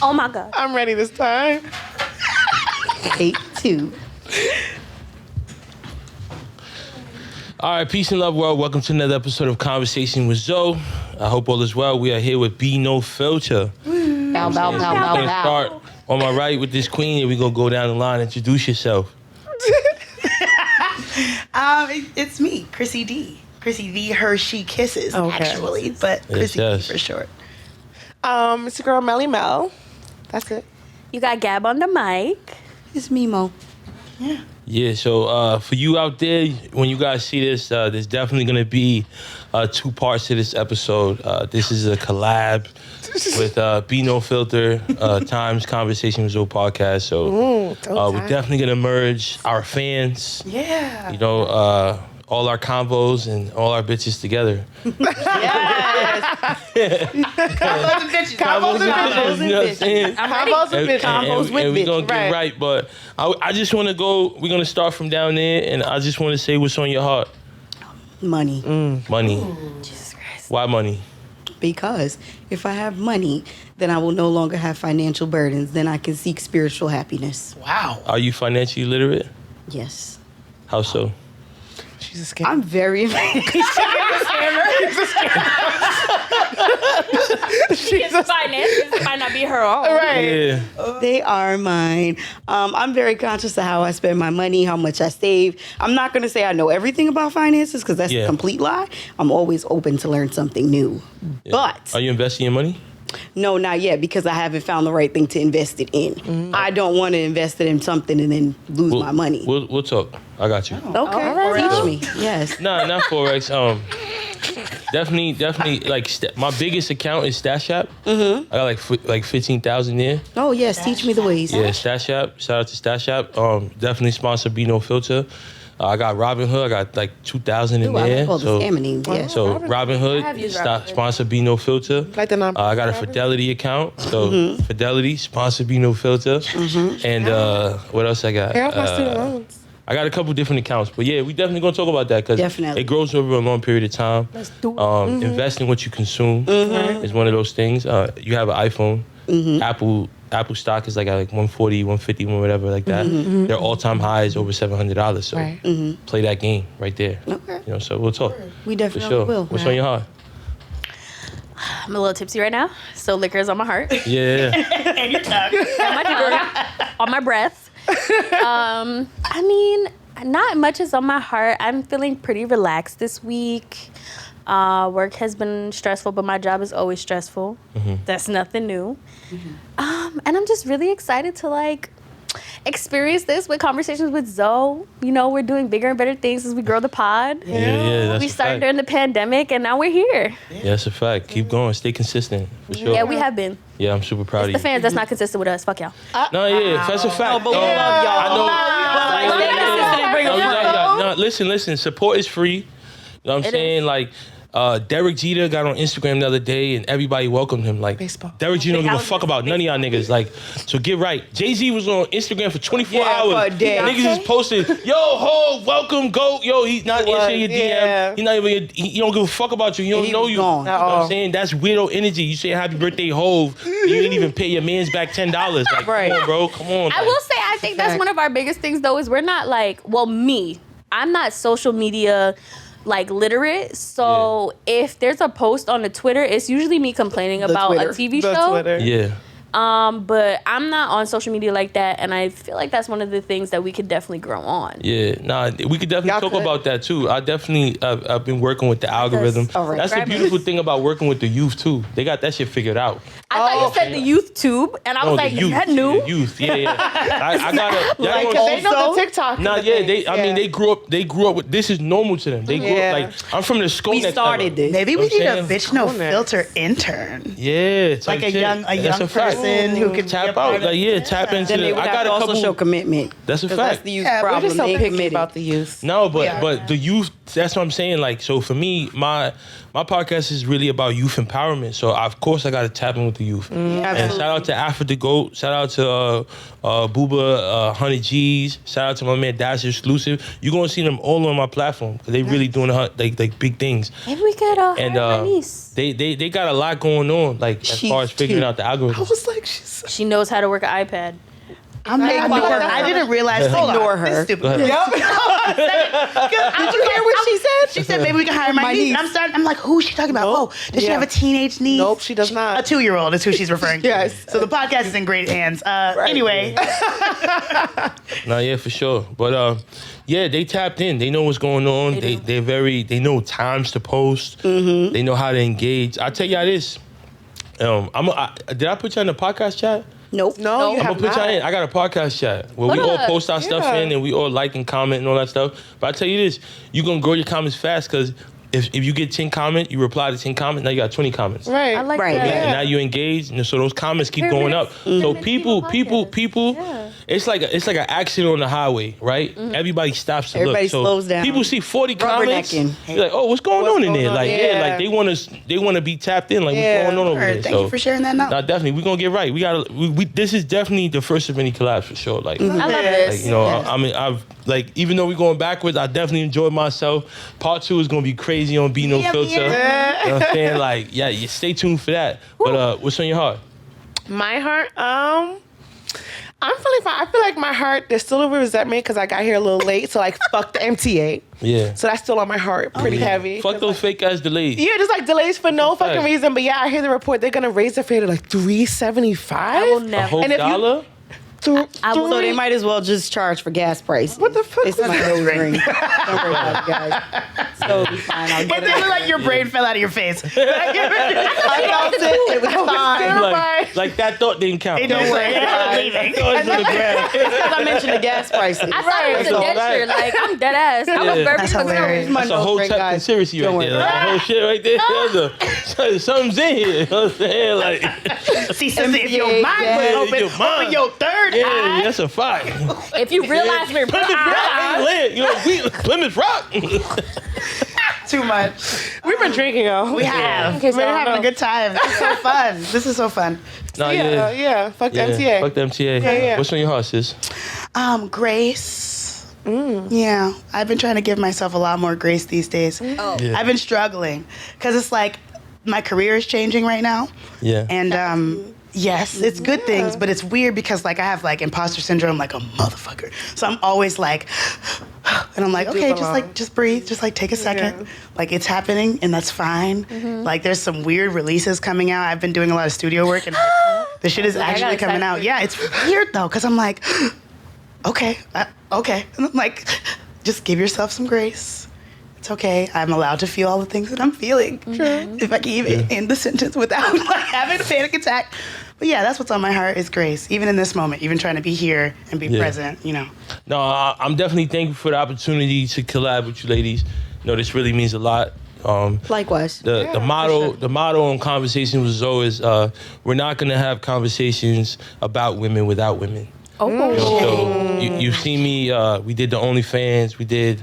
Oh my God. I'm ready this time. 8-2. All right, peace and love, world. Welcome to another episode of Conversation with Zoe. I hope all is well. We are here with Be No Filter. Bow, bow, bow, We're bow, gonna bow. start on my right with this queen, and we're gonna go down the line. Introduce yourself. It's me, Chrissy D. Chrissy V, her, she kisses, Okay. actually, but Chrissy yes. D for short. It's your girl Melly Mel. That's it. You got Gab on the mic. It's Mimo. Yeah, so for you out there, when you guys see this, there's definitely going to be 2 parts to this episode. This is a collab with Be No Filter times Conversation with Zoe podcast. So we're definitely going to merge our fans, Yeah. you know, all our combos and all our bitches together. Yes. Combos and bitches. Combos and bitches. You know what I'm saying? Combos and bitches. Combos with and we're bitches. gonna get Right. right, but I just want to go. We're gonna start from down there, and I just want to say what's on your heart. Money. Money. Jesus Christ. Why money? Because if I have money, then I will no longer have financial burdens. Then I can seek spiritual happiness. Wow. Are you financially literate? Yes. How so? She's a scammer. I'm very... His finances might not be her own. Right. Yeah. They are mine. I'm very conscious of how I spend my money, how much I save. I'm not going to say I know everything about finances because that's a complete lie. I'm always open to learn something new. Yeah. But Are you investing your money? no, not yet because I haven't found the right thing to invest it in. I don't want to invest it in something and then lose my money. We'll talk. I got you. Okay, teach me. Yes. Nah, not forex. Definitely. Like my biggest account is Stash App. I got like 15,000 there. Oh yes, teach me the ways. Yeah, Stash App. Shout out to Stash App. Definitely sponsor Be No Filter. I got Robinhood. I got like 2,000 in Ooh, I there. like all the scamming. Yeah. So I have Robinhood, used Robinhood. sponsor Be No Filter. Like the non- I got a Fidelity account. So Fidelity, sponsor Be No Filter. And what else I got? Pay off my student loans. I got a couple different accounts. But yeah, we definitely going to talk about that because Definitely. it grows over a long period of time. Let's do it. Invest in what you consume is one of those things. You have an iPhone. Apple stock is like at like 140, 150, whatever like that. Their all-time high is over $700. So Right. play that game right there. Okay. You know, so we'll talk. We For definitely sure. will. What's on your heart? I'm a little tipsy right now, so liquor is on my heart, Yeah. And your tongue. on my tongue, on my breath. I mean, not much is on my heart. I'm feeling pretty relaxed this week. Work has been stressful, but my job is always stressful. That's nothing new. And I'm just really excited to like experience this with Conversations with Zoe. You know, we're doing bigger and better things as we grow the pod. Yeah, that's We a started fact. during the pandemic, and now we're here. Yeah, that's a fact. Keep going. Stay consistent. For sure. Yeah, we have been. Yeah, I'm super proud The of you. fans that's not consistent with us. Fuck y'all. No, yeah, that's a fact. but we love y'all. I know. Stay consistent and bring No, a no, listen. Support is free. You know what I'm It saying? is. Like, Derek Jeter got on Instagram the other day and everybody welcomed him. Like, Baseball. Derek Jeter don't give a fuck about none of y'all niggas. Like, so get right. Jay-Z was on Instagram for 24 Yeah, hours. for a day. Niggas is posting, yo, ho, welcome, go. Yo, he's not answering your DM. yeah. He not even, he don't give a fuck about you. He don't He know was you. gone. You know what I'm saying? That's weirdo energy. You say happy birthday, Hove. You ain't even pay your mans back $10. Like, Right. come on, bro. Come on. I Like, will say, I think that's one of our biggest things, though, is we're not like, well, me, I'm not social media like literate. So if there's a post on the Twitter, it's usually me complaining about Twitter. a TV The show. Twitter. Yeah. But I'm not on social media like that, and I feel like that's one of the things that we could definitely grow on. Yeah, nah, we could definitely Y'all talk could. about that too. I've been working with the algorithm. all right. That's the Right. beautiful thing about working with the youth too. They got that shit figured out. I thought you said the youth tube, and I was like, the is youth. that new? Yeah, youth. Yeah. I gotta. y'all Like, gonna Cause they see- know the TikTok. Nah, and the yeah, things, I mean, they grew up with this is normal to them. They grew Yeah. up like I'm from the school. We started this. Maybe we You know need what a I'm bitch no Cool next. filter intern. Yeah, type Like a shit. young That's a fact. person who could be a Tap part out, of- like tap into. Then they would I have got to a also couple. show commitment. That's a 'Cause fact. That's the youth Yeah, we're We're problem. just so They picky committed. about the youth. No, but Yeah. but the youth. That's what I'm saying. Like, so for me, my podcast is really about youth empowerment. So of course I got to tap in with the youth. And Absolutely. shout out to Alpha the Goat. Shout out to Booba, 100 G's. Shout out to my man Dash Exclusive. You're gonna see them all on my platform because they really doing like big things. Maybe we could And, hire my niece. They got a lot going on, like as far as figuring out the algorithm. I was like, She knows how to work an iPad. I didn't realize. Ignore her. This is stupid. Did you hear what she said? She said maybe we can hire my niece. And I'm like, who's she talking about? Nope. Oh, does she have a teenage niece? Nope, she does not. A 2-year-old is who she's referring to. Yes. So the podcast is in great hands. Anyway. No, yeah, for sure. But yeah, they tapped in. They know what's going on. They know times to post. Mm-hmm. They know how to engage. I'll tell y'all this. Did I put you in the podcast chat? Nope. No, you I'm have gonna put y'all not. in. I got a podcast chat where we all post our stuff in and we all like and comment and all that stuff. But I tell you this, you're gonna grow your comments fast because if you get 10 comments, you reply to 10 comments, now you got 20 comments. Right. I like Right. that. And now you engage, and so those comments keep going up. So people, it's like an accident on the highway, right? Everybody stops to Everybody look. So slows down. people see 40 comments, Rubbernecking. you're like, oh, what's going on in there? Like, like they want to be tapped in. Like, what's going on over there? Thank you for sharing that. Nah, definitely, we're gonna get right. This is definitely the first of many collabs for sure. Like, I love this. like, I mean, I've even though we're going backwards, I definitely enjoyed myself. Part 2 is gonna be crazy on Be No Filter. You know what I'm saying? Like, yeah, stay tuned for that. But what's on your heart? My heart, I'm feeling fine. I feel like my heart, there's still a resentment because I got here a little late. So like, fuck the MTA. Yeah. So that's still on my heart, pretty heavy. Fuck those fake ass delays. Yeah, just like delays for no fucking Right. reason. But yeah, I hear the report they're gonna raise the fare to like $3.75. I will A never. whole And if you- dollar? So they might as well just charge for gas prices. What the fuck It's was my that? nose ring. Don't worry about it, guys. So it'll be fine. I'll It get didn't it. look like your brain fell out of your face. I felt it. It was fine. Like that thought didn't count. Don't worry. I'm leaving. Thought was on the ground. Because I mentioned the gas prices. I thought it was a So denture. bad. Like, I'm dead ass. I was Yeah. very That's hilarious. My That's a nose whole ring, tech guys. conspiracy Don't right there. worry. Like, the whole shit right there. Something's in here. You know what I'm saying? Like, See, sister, if your mind Yeah. was open, Your mind. open your third yeah, eye. that's a fact. If you realize we're Plymouth Rock ain't lit. You know, Plymouth Rock. Too much. We've been drinking, y'all. We have. Okay, so We're I don't having a know. good time. This is so fun. This is so fun. Nah, Yeah, fuck the MTA. Fuck the MTA. yeah. What's on your heart, sis? Grace. Yeah, I've been trying to give myself a lot more grace these days. Oh. Yeah. I've been struggling because it's like my career is changing right now. Yeah. And yes, it's good things, but it's weird because like I have like imposter syndrome like a motherfucker. So I'm always like, and I'm like, okay, just breathe, just like take a second. Like it's happening and that's fine. Like there's some weird releases coming out. I've been doing a lot of studio work and the shit is actually coming out. Yeah, it's weird though because I'm like, okay. And I'm like, just give yourself some grace. It's okay. I'm allowed to feel all the things that I'm feeling. If I can even end the sentence without like having a panic attack. But yeah, that's what's on my heart is grace. Even in this moment, even trying to be here and be present, you know. No, I'm definitely thankful for the opportunity to collab with you ladies. You know, this really means a lot. Likewise. The motto on conversations was always we're not gonna have conversations about women without women. Oh. So you've seen me. We did the OnlyFans. We did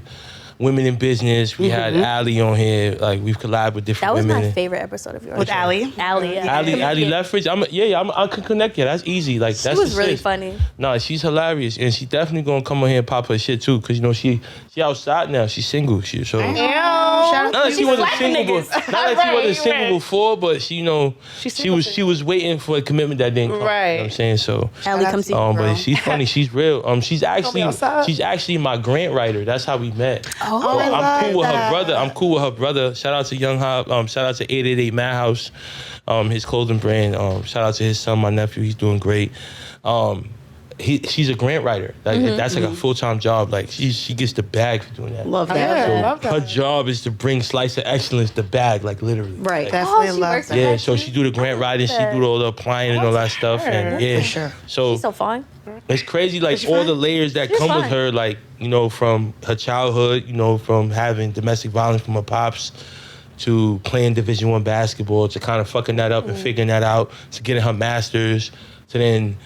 Women in Business. We had Allie on here. Like we've collabed with different That was women. my favorite episode of yours. With Allie. Allie, yeah. Allie Lethbridge. I can connect you. That's easy. Like She that's was the really shit. funny. No, she's hilarious, and she definitely gonna come on here and pop her shit too. Cause you know she outside now. She's single. Shout Shout not out that to she you. wasn't slapping single, niggas. not that she wasn't single before, but she she was waiting for a commitment that didn't come. Right. You know what I'm saying? So Allie, come see me, but she's funny, she's real. She's outside. actually my grant writer. That's how we met. Oh, I love I'm cool with her that. brother. I'm cool with her brother. Shout out to Young Hop. Shout out to 888 Madhouse, his clothing brand. Shout out to his son, my nephew. He's doing great. She's a grant writer. Like that's like a full-time job. Like she gets the bag for doing that. Love that. Yeah. So love that. her job is to bring Slice of Excellence the bag, like literally. Right. Like, Definitely she love works that. yeah, so she do the grant writing, she do all the applying and all that stuff, and yeah, For sure. So she's so fun. it's crazy, like all the layers that come with fine. her, like from her childhood, from having domestic violence from her pops, to playing Division I basketball, to kind of fucking that up and figuring that out, to getting her master's, to then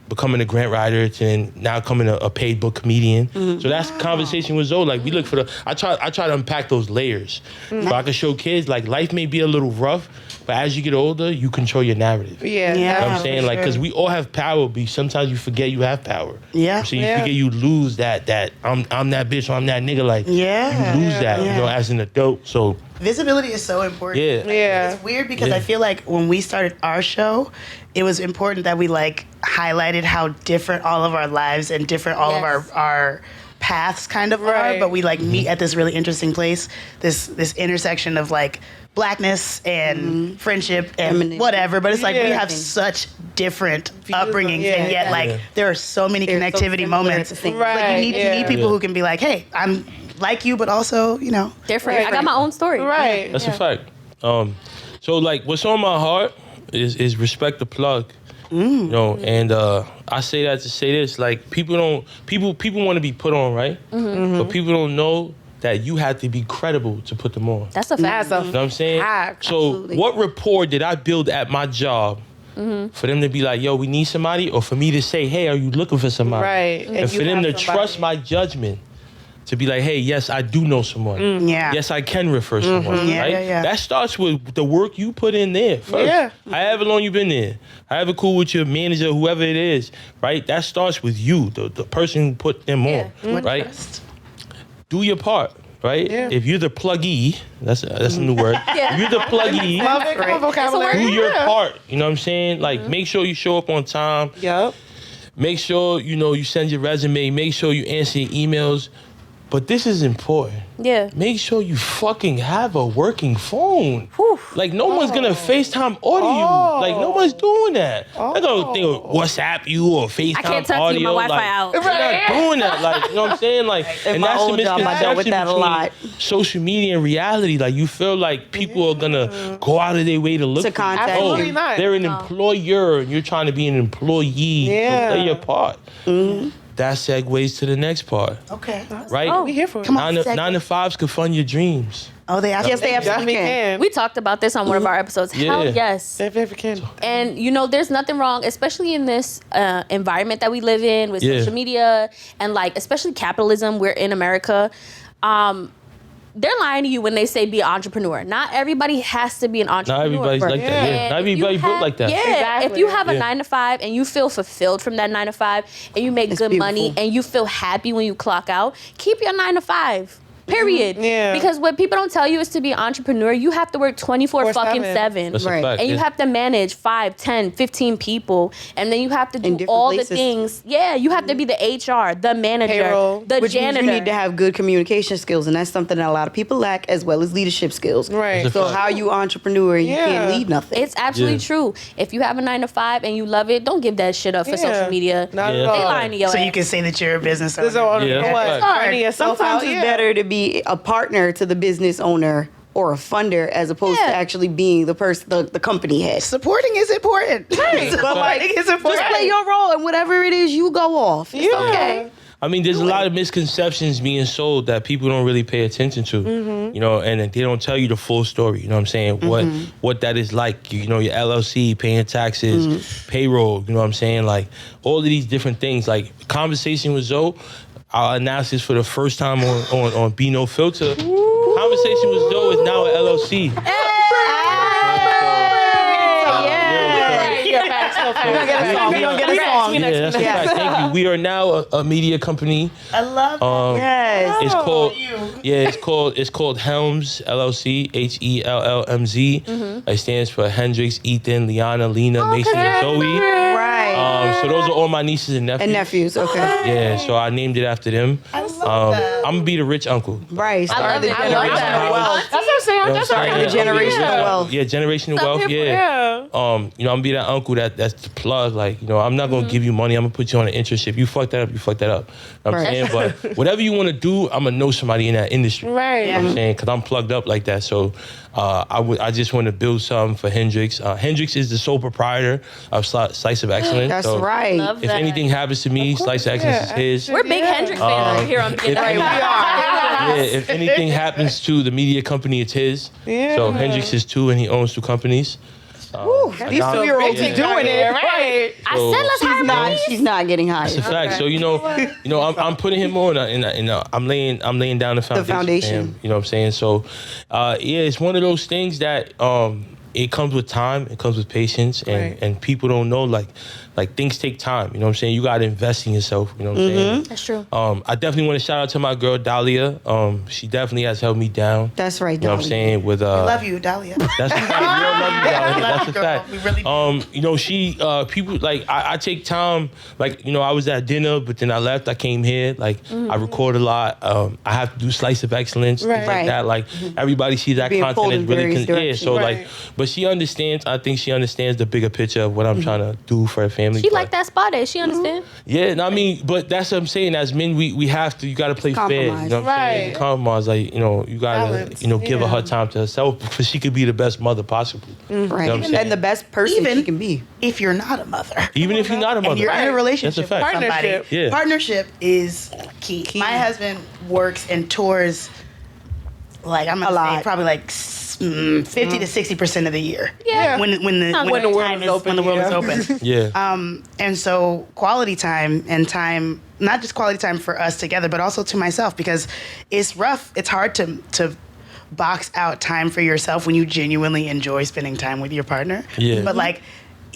becoming a grant writer, to then now becoming a paid book comedian. So that's conversation with Zoe. Like we look for I try to unpack those layers, so I can show kids like life may be a little rough, but as you get older, you control your narrative. Yeah. Yeah. You know what I'm for saying? Like, sure. because we all have power, but sometimes you forget you have power. Yeah. So you Yeah. forget you lose that I'm that bitch or I'm that nigga. Like, Yeah. you lose that, Yeah. as an adult. So Visibility is so important. Yeah. It's weird because I feel like when we started our show, it was important that we like highlighted how different all of our lives and different all of our paths kind of are, but we like meet at this really interesting place, this intersection of like blackness and friendship and whatever, but it's like we have such different upbringings and yet like there are so many connectivity moments. Like you need people who can be like, hey, I'm like you, but also, you know, different. I got my own story. Right. That's a fact. So like what's on my heart is respect the plug. You know, and I say that to say this, like people want to be put on, right? But people don't know that you have to be credible to put them on. That's a fact. You know what I'm saying? So what rapport did I build at my job for them to be like, yo, we need somebody, or for me to say, hey, are you looking for somebody? Right. And for them to trust my judgment. To be like, hey, yes, I do know someone. Yes, I can refer someone. Right? That starts with the work you put in there first. However long you've been there. However cool with your manager, whoever it is, right? That starts with you, the person who put them on, right? Do your part, right? If you're the pluggy, that's a new word. If you're the pluggy, Love it. Come on, vocabulary. do your part. You know what I'm saying? Like, make sure you show up on time. Make sure, you send your resume. Make sure you answer your emails. But this is important. Make sure you fucking have a working phone. Like, no one's gonna FaceTime audio you. Like, no one's doing that. They're gonna think of WhatsApp you or FaceTime audio. I can't talk to you, my Wi-Fi out. They're not doing that. Like, you know what I'm saying? Like, and that's the misconception with that a lot. social media and reality. Like, you feel like people are gonna go out of their way to look to contact you. Absolutely not. They're an employer and you're trying to be an employee. So play your part. That segues to the next part. Okay. Right? We here for it. Come on. 9 to 5s could fund your dreams. Oh, they absolutely Definitely can. We talked about this on one of our episodes. Hell yes. If ever can. And there's nothing wrong, especially in this environment that we live in with social media and like, especially capitalism. We're in America. They're lying to you when they say be an entrepreneur. Not everybody has to be an entrepreneur. Not everybody's like that. Yeah. Not everybody built like that. Yeah. Exactly. If you have a 9 to 5 and you feel fulfilled from that 9 to 5 and you make good money and you feel happy when you clock out, keep your 9 to 5. Period. Because what people don't tell you is to be an entrepreneur, you have to work 24/7. That's a fact. And you have to manage 5, 10, 15 people. And then you have to do all the things. Yeah, you have to be the HR, the manager, Payroll. the Which means janitor. you need to have good communication skills, and that's something that a lot of people lack, as well as leadership skills. Right. So how you entrepreneur, you can't lead nothing. It's absolutely true. If you have a 9 to 5 and you love it, don't give that shit up for social media. Not at They all. lying to your So ass. you can say that you're a business owner. that's right. Sometimes it's better to be a partner to the business owner or a funder as opposed to actually being the person, the company head. Supporting is important. Right. But like, it's important. Just play your role, and whatever it is, you go off. It's okay. I mean, there's a lot of misconceptions being sold that people don't really pay attention to, and they don't tell you the full story. You know what I'm saying? What that is like. Your LLC, paying taxes, payroll. You know what I'm saying? Like all of these different things. Like conversation with Zoe, I'll announce this for the first time on Be No Filter. Conversation with Zoe is now an LLC. We're gonna get a song. Yeah, that's a fact. Thank you. We are now a media company. I love that. Yes. It's called Helms LLC, HELLMZ. It stands for Hendrix, Ethan, Liana, Lena, Mason, and Zoe. Right. So those are all my nieces and nephews. And nephews, okay. Yeah, so I named it after them. I'm gonna be the rich uncle. Right. I love Start the it. I love that. generational wealth. That's what I'm saying. That's Start the generational wealth. Yeah, generational wealth. Yeah. I'm gonna be that uncle that's the plug. Like, I'm not gonna give you money. I'm gonna put you on an internship. You fuck that up. You fuck that up. You know what I'm saying, but whatever you want to do, I'm gonna know somebody in that industry. Right. You know what I'm saying, because I'm plugged up like that. So I just want to build something for Hendrix. Hendrix is the sole proprietor of Slice of Excellence. That's so right. Love if that. anything happens to me, Slice of Excellence is his. We're big Hendrix fans over here on Be No Filter. Yeah, if anything happens to the media company, it's his. So Hendrix is 2 and he owns 2 companies. These 2-year-olds Keep are doing it, right? I said let's hire She's not getting hired. It's a fact. So I'm putting him on, and I'm laying down the foundation. For him, you know what I'm saying? So, it's one of those things that it comes with time. It comes with patience, and people don't know like things take time. You know what I'm saying? You got to invest in yourself. You know what I'm saying? That's true. I definitely want to shout out to my girl Dahlia. She definitely has held me down. That's right, You know what I'm saying? With Love you, Dahlia. That's a fact. We all love you, Dahlia. That's a Girl, fact. we really do. You know, she people like I take time. Like, you know, I was at dinner, but then I left. I came here. Like I record a lot. I have to do Slice of Excellence, things like Right. that. Like everybody sees that Being content pulled is in really various directions. So Right. like, but she understands. I think she understands the bigger picture of what I'm trying to do for her family. She but- like that spotted. She understand. Yeah, no, I mean, but that's what I'm saying. As men, we have to. You got to play fair. You Compromise. know what I'm saying? Right. Compromise. Like, you know, you gotta, Balance, you know, give her yeah. her time to herself because she could be the best mother possible. Right. You know what I'm saying? And the best person Even- she can be. If you're not a mother. Even if you're not a mother, And you're in a relationship That's a fact. with somebody. Partnership. Yeah. Partnership is key. My husband works and tours, like I'm gonna say, lot. probably like 50 to 60% of the year. Yeah. When When the world is open, when the world yeah. is open. Yeah. And so quality time and time, not just quality time for us together, but also to myself, because it's rough. It's hard to box out time for yourself when you genuinely enjoy spending time with your partner. Yeah. But like,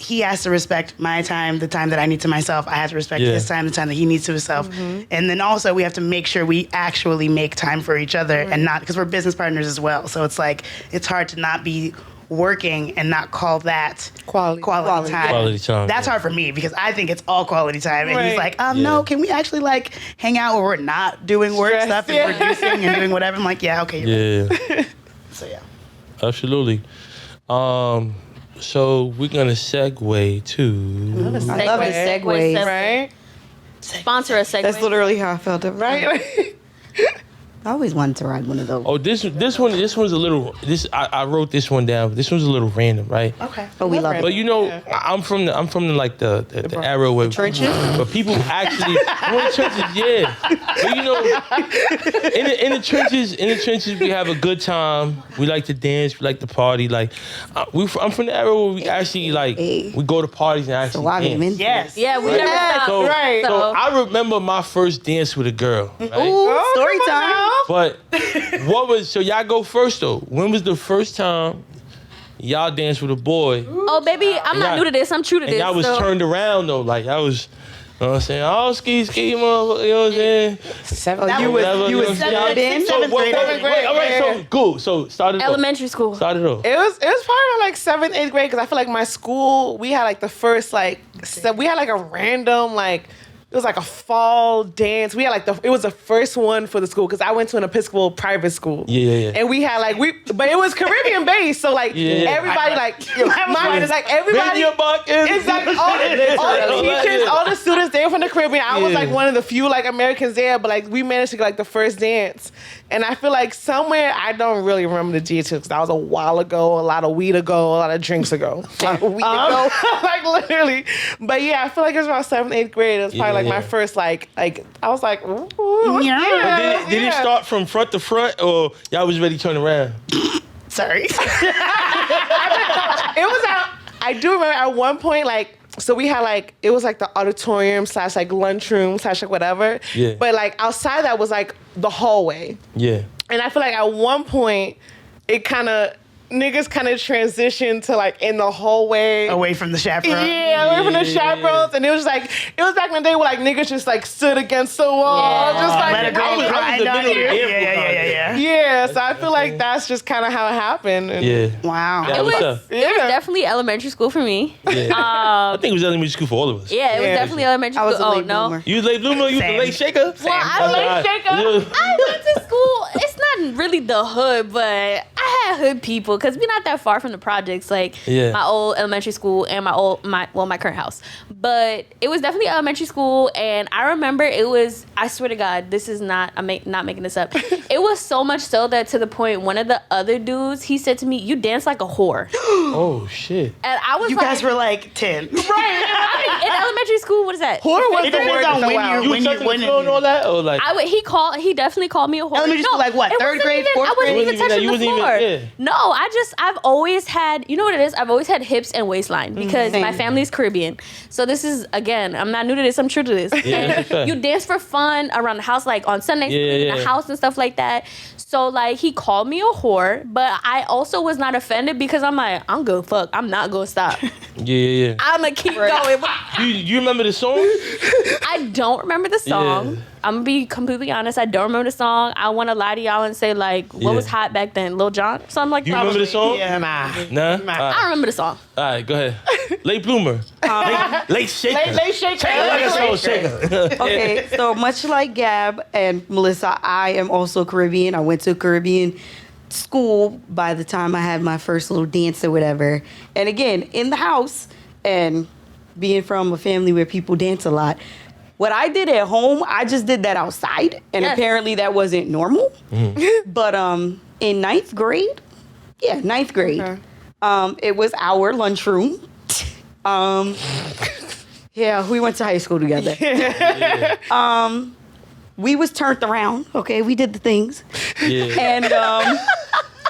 he has to respect my time, the time that I need to myself. I have to respect Yeah. his time, the time that he needs to himself. And then also we have to make sure we actually make time for each other and not, because we're business partners as well. So it's like, it's hard to not be working and not call that Quality. time. Quality time, That's yeah. hard for me because I think it's all quality time. And he's Right. like, no, can we actually like hang out where we're not doing work Stress, stuff and yeah. producing and doing whatever? I'm like, yeah, okay. You're right. Yeah. So yeah. Absolutely. So we're gonna segue to. I love the segues. Right? Sponsor a segment. That's literally how I felt. Right? I always wanted to ride one of those. Oh, this one's a little. I wrote this one down. This one's a little random, right? Okay. Oh, we love But it. you know, I'm from the like the era where trenches? but people actually well, the trenches, yeah. But you know, in the trenches, we have a good time. We like to dance. We like to party. Like, I'm from the era where we actually like Hey. we go to parties and actually So I dance. mean, Yes. Yeah, we never stopped. So, Right. so I remember my first dance with a girl. Right? Ooh, story come on time. now. But so y'all go first though. When was the first time y'all danced with a boy Oh, baby, I'm not y'all- new to this. I'm true to and this. y'all was so. turned around though? Like I was, you know what I'm saying? Oh, ski, motherfucker, you know what I'm saying? That you was- was you know what I'm saying? y'all dancing? Seventh grade. grade, All right, so cool. So started Elementary school. Started off. It was probably like 7th, 8th grade because I feel like my school, we had like the first like, we had like a random like, it was like a fall dance. We had like it was the first one for the school because I went to an Episcopal private school. Yeah. And we had like, but it was Caribbean based. So like Yeah. everybody like, mine is like everybody. Exactly. All the teachers, all the students, they were from the Caribbean. I was Yeah. like one of the few like Americans there, but like we managed to get like the first dance. And I feel like somewhere, I don't really remember the details because that was a while ago, a lot of weed ago, a lot of drinks ago. Like literally. But yeah, I feel like it was around 7th, 8th grade. It was probably like my first like I was like, ooh, Yeah. Did it start from front to front or y'all was ready to turn around? Sorry. It was out. I do remember at one point, like, so we had like, it was like the auditorium / like lunchroom / like whatever. Yeah. But like outside that was like the hallway. Yeah. And I feel like at one point, it niggas kind of transitioned to like in the hallway. Away from the chaperone. Yeah, away from the chaperones. And it was back in the day where like niggas just like stood against the wall. Yeah. Just like, Let it go. I was Grind the on middle you. of the dance Yeah. yeah, so I feel like that's just kind of how it happened. And Yeah. Wow. Yeah, It what's was, up? it was definitely elementary school for me. Yeah. I think it was elementary school for all of us. Yeah, it was Yeah. definitely elementary I school. was a Oh, late no. bloomer. You was late bloomer, you was a Same. late shaker? Well, I went to school. It's not really the hood, but I had hood people because we're not that far from the projects. Like Yeah. my old elementary school and my current house. But it was definitely elementary school, and I remember it was. I swear to God, this is not. I'm not making this up. It was so much so that to the point one of the other dudes he said to me, "You dance like a whore," Oh shit. and I was You like, guys were like 10. right. I mean, elementary school, what is that? Whore was It the depends word on to when throw out. You when touching when the floor and all that, or like? He definitely called me a whore. Elementary school, like what, it third wasn't grade, even- fourth I wasn't grade? even touching You the wasn't even- floor. yeah. No, I've always had, you know what it is? I've always had hips and waistline because my family's Caribbean. So this is, again, I'm not new to this, I'm true to this. Yeah, that's a fact. You dance for fun around the house, like on Sundays, Yeah. in the house and stuff like that. So like he called me a whore, but I also was not offended because I'm like, I'm good, fuck, I'm not gonna stop. Yeah. I'm gonna keep going. You remember the song? I don't remember the song. Yeah. I'm gonna be completely honest. I don't remember the song. I want to lie to y'all and say like, what Yeah. was hot back then? Lil Jon, something like You that. remember the song? Yeah. Nah. Nah. I don't remember the song. All right, go ahead. Late bloomer. Late shaker. Late shaker. Like a soul shaker. Okay, so much like Gab and Melissa, I am also Caribbean. I went to a Caribbean school by the time I had my first little dance or whatever. And again, in the house, and being from a family where people dance a lot, what I did at home, I just did that outside. And Yes. apparently that wasn't normal. But in ninth grade, it was our lunchroom. Yeah, we went to high school together. We was turned around, okay? We did the things. Yeah. And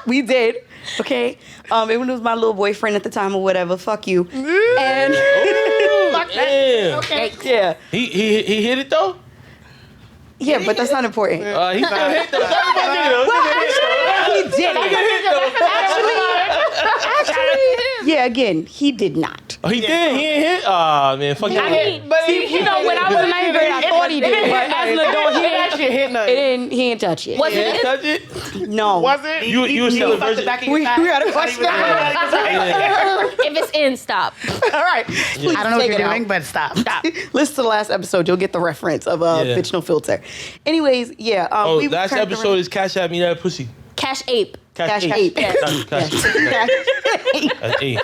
we did, okay? It was my little boyfriend at the time or whatever. Fuck you. And Damn. yeah. He hit it though? Yeah, but that's not important. He still hit though. He did Actually, yeah, again, he did not. Oh, he did? He ain't hit? Aw, man. Fuck that. But You know, when I was in ninth grade, I thought he did, but as an adult, he actually hit nothing. he didn't touch it. Was He it? didn't touch it? No. Was it? You were still a virgin? We had a question. If it's in, stop. All right. I don't know what take you're it out. doing, but stop. Listen to the last episode. You'll get the reference of Bitch No Filter. Anyways, yeah. Oh, we last turned episode around- is Cash At Me That Pussy. Cash ape. Cash Ape. Cash. That's 8.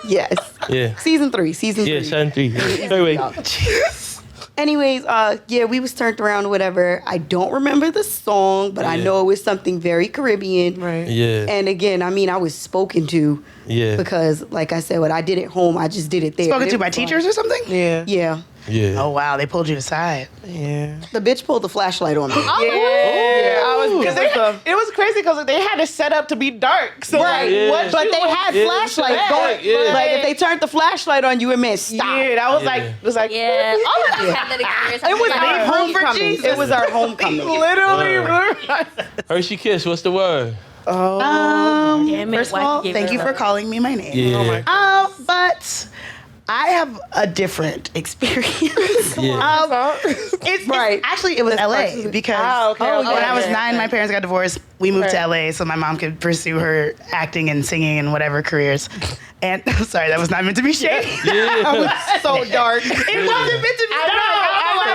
Yes. Yeah. Season 3. Yeah, 7-3. Anyway. Anyways, yeah, we was turned around or whatever. I don't remember the song, but I Yeah. know it was something very Caribbean. Right. Yeah. And again, I mean, I was spoken to Yeah. because, like I said, what I did at home, I just did it there. Spoken It to by was fun. teachers or something? Yeah. Yeah. Yeah. Oh, wow. They pulled you aside. Yeah. The bitch pulled the flashlight on me. Yeah, it was crazy because they had it set up to be dark. So Right, like, Yeah. what but you they was- had Yeah, flashlights yeah, going. yeah. Like if they turned the flashlight on you, it meant stop. Yeah, that was Yeah. like, it was like, Yeah. All of us had that experience. It was Yeah. our homecoming. It was our homecoming. literally. Hershey Kiss, what's the word? Damn it, First of why all, you gave thank her you a- for calling me my name. Yeah. But I have a different experience. Yeah. It's Right. actually, it was LA part- because okay. when I was Okay. 9, my parents got divorced. We moved to LA so my mom could pursue her acting and singing and whatever careers. And I'm sorry, that was not meant to be shady. so dark. It wasn't meant to be I know.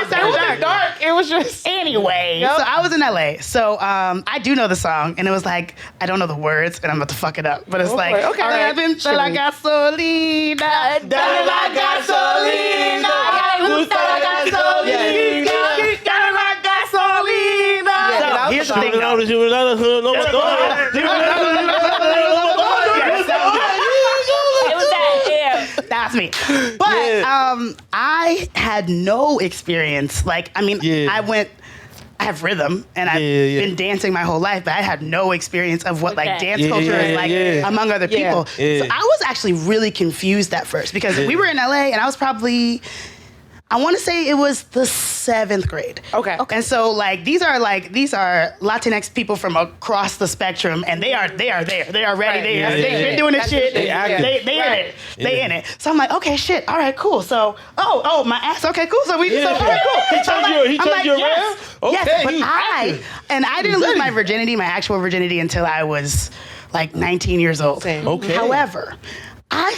It wasn't dark. It was just. Anyway, so I was in LA. So I do know the song, and it was like, I don't know the words, and I'm about to fuck it up. But it's like, okay. "Dale la gasolina, dale la gasolina, gusta la gasolina, dale la gasolina." So here's the thing, though. It was that. Yeah. That's me. But I had no experience. Like, I mean, Yeah. I have rhythm, and I've Yeah. been dancing my whole life, but I had no experience of what like Okay. dance Yeah, culture yeah, is like yeah. among other Yeah. people. Yeah. So I was actually really confused at first because we were in LA, and I was probably, I want to say it was the 7th grade. Okay. And so these are Latinx people from across the spectrum, and they are there. They are ready. Right. They've been doing this shit. They active. They in it. They in it. So I'm like, okay, shit. All right, cool. So my ass. Okay, cool. So all right, cool. He turned you around? Okay, Yes, but he active. I didn't lose my virginity, my actual virginity, until I was like 19 years old. Same. Okay. However, I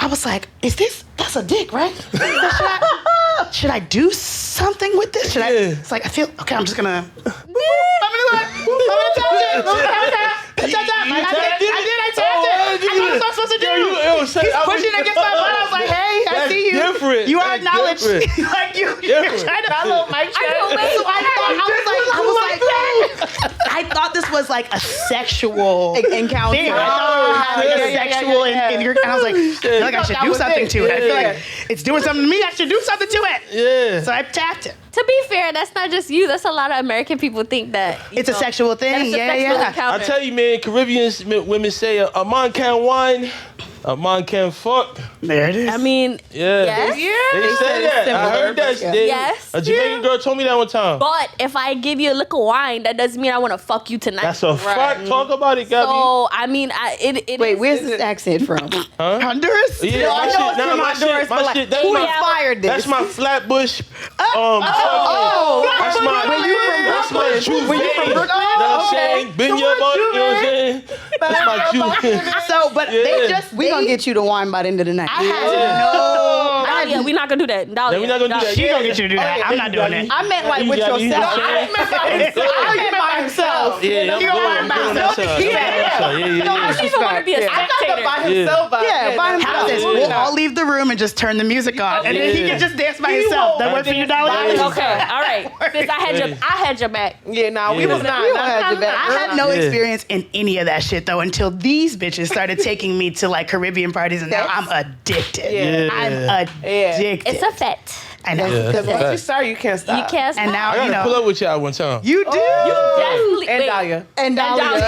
was like, that's a dick, right? Should I do something with this? Should I? Yeah. It's like, I feel, okay, I'm just gonna, I'm gonna touch it. I tapped it. I tapped it. I know what I'm supposed to do. He's pushing against my butt. I was like, hey, I That's see you. different. You are That's acknowledged. different. Like you're Different. trying to follow my I know, wait. So I was like, I thought this was like a sexual Encounter. thing. I thought it was having a sexual in your, and I was like, I feel like I should do something to it. I feel like it's doing something to me. I should do something to it. Yeah. So I tapped it. To be fair, that's not just you. That's a lot of American people think that It's a sexual thing. That's a Yeah, sexual yeah. encounter. I tell you, man, Caribbean women say a man can't wine, a man can't fuck. There it is. I mean, Yeah. yes. They say that. I heard that. Yes. A Jamaican girl told me that one time. But if I give you a lick of wine, that doesn't mean I want to fuck you tonight. That's a fact. Talk about it, Gabby. So I mean, it Wait, is- where's this accent from? Honduras? Yeah, I know it's from Honduras, but like, that's who my, inspired this? that's my Flatbush. That's my. When you from That's my Brooklyn. juice. When you from You know Brooklyn? what I'm saying? Been your butt. You know what I'm saying? That's my juice. So, but they Yeah. just, we gonna get you to wine by the end of the night. Dahlia, we're not gonna do that. Dahlia, Yeah, we're not gonna do that. She gonna get you to do that. I'm not doing it. I meant like with Gabby, yourself. you know what I'm saying? I meant by himself. Yeah, I'm You going. gonna I'm buy going himself? outside. I don't even want to be a spectator. himself. Yeah, by How about this? himself. We'll all leave the room and just turn the music on, and then he Yeah. can just dance by himself. That work for you, darling? Okay, all right. Since I had your back. Yeah, nah, we Yeah. was not. We don't have your back. I had no Yeah. experience in any of that shit though until these bitches started taking me to like Caribbean parties, and now I'm addicted. Yeah. I'm addicted. It's a fet. I know. Yeah, that's a Once you fact. start, you can't stop. You can't stop. And now I you gotta pull know up with y'all one time. you do. Definitely. And wait. Dahlia. And Dahlia.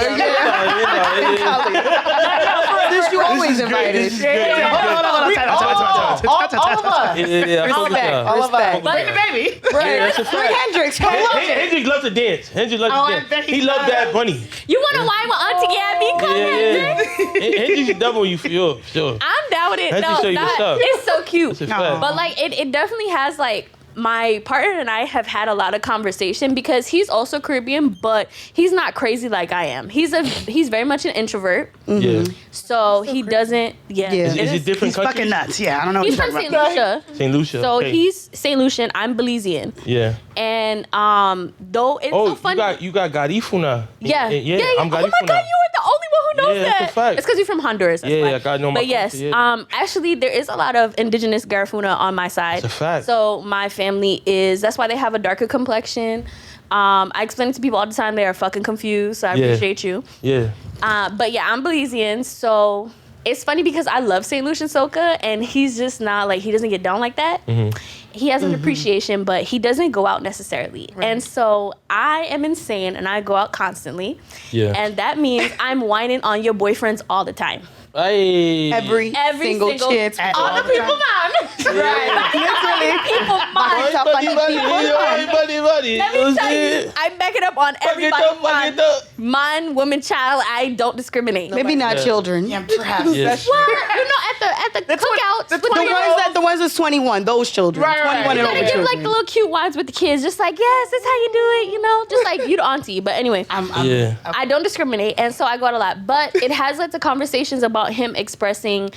Since you always invited. Hold on. All of us. Yeah, I fuck with Respect. y'all. All of us. But Baby. Yeah, that's a fact. Hendrix, come on. Hendrix loves to dance. Hendrix loves Oh, to I dance. bet He loves Bad Bunny. you want to wine with Auntie Gabby? Come Yeah. Hendrix is double you for sure. I'm down with it. Had to No, show you what's up. it's so cute. That's a No. fact. But like it definitely has like my partner and I have had a lot of conversation because he's also Caribbean, but he's not crazy like I am. He's very much an introvert, Yeah. so he doesn't. Yeah, Yeah. Is it different He's fucking countries? nuts. Yeah, I don't know what He's you're from talking St. about. Lucia, St. Lucia. so okay. he's St. Lucian. I'm Belizean, Yeah. and though it's Oh, so funny. you got Garifuna. Yeah. Yeah. I'm Oh my Garifuna. God, you were the only one who knows Yeah, that's that. a fact. It's because you're from Honduras. That's Yeah, why. I gotta know my But yes, culture, yeah. actually, there is a lot of indigenous Garifuna on my side. That's a fact. So my family is. That's why they have a darker complexion. I explain it to people all the time. They are fucking confused. So I Yeah. appreciate you. Yeah. But yeah, I'm Belizean. So it's funny because I love St. Lucian Soca, and he's just not like, he doesn't get down like that. He has an appreciation, but he doesn't go out necessarily. And so I am insane, and I go out constantly. Yeah. And that means I'm whining on your boyfriends all the time. Hey. Every single chance. On the people mind. Right. Literally, people mind. Buddy. Let me tell you, I back it up on everybody's mind. Man, woman, child, I don't discriminate. Maybe not children. Yeah, perhaps. Yeah. Well, you know, at the cookouts, The ones that's 21, those children. Right, right. 21 you and gotta over give children. like the little cute wines with the kids, just like, yes, that's how you do it, you know, just like you the auntie. But anyway, Yeah. I don't discriminate, and so I go out a lot. But it has led to conversations about him expressing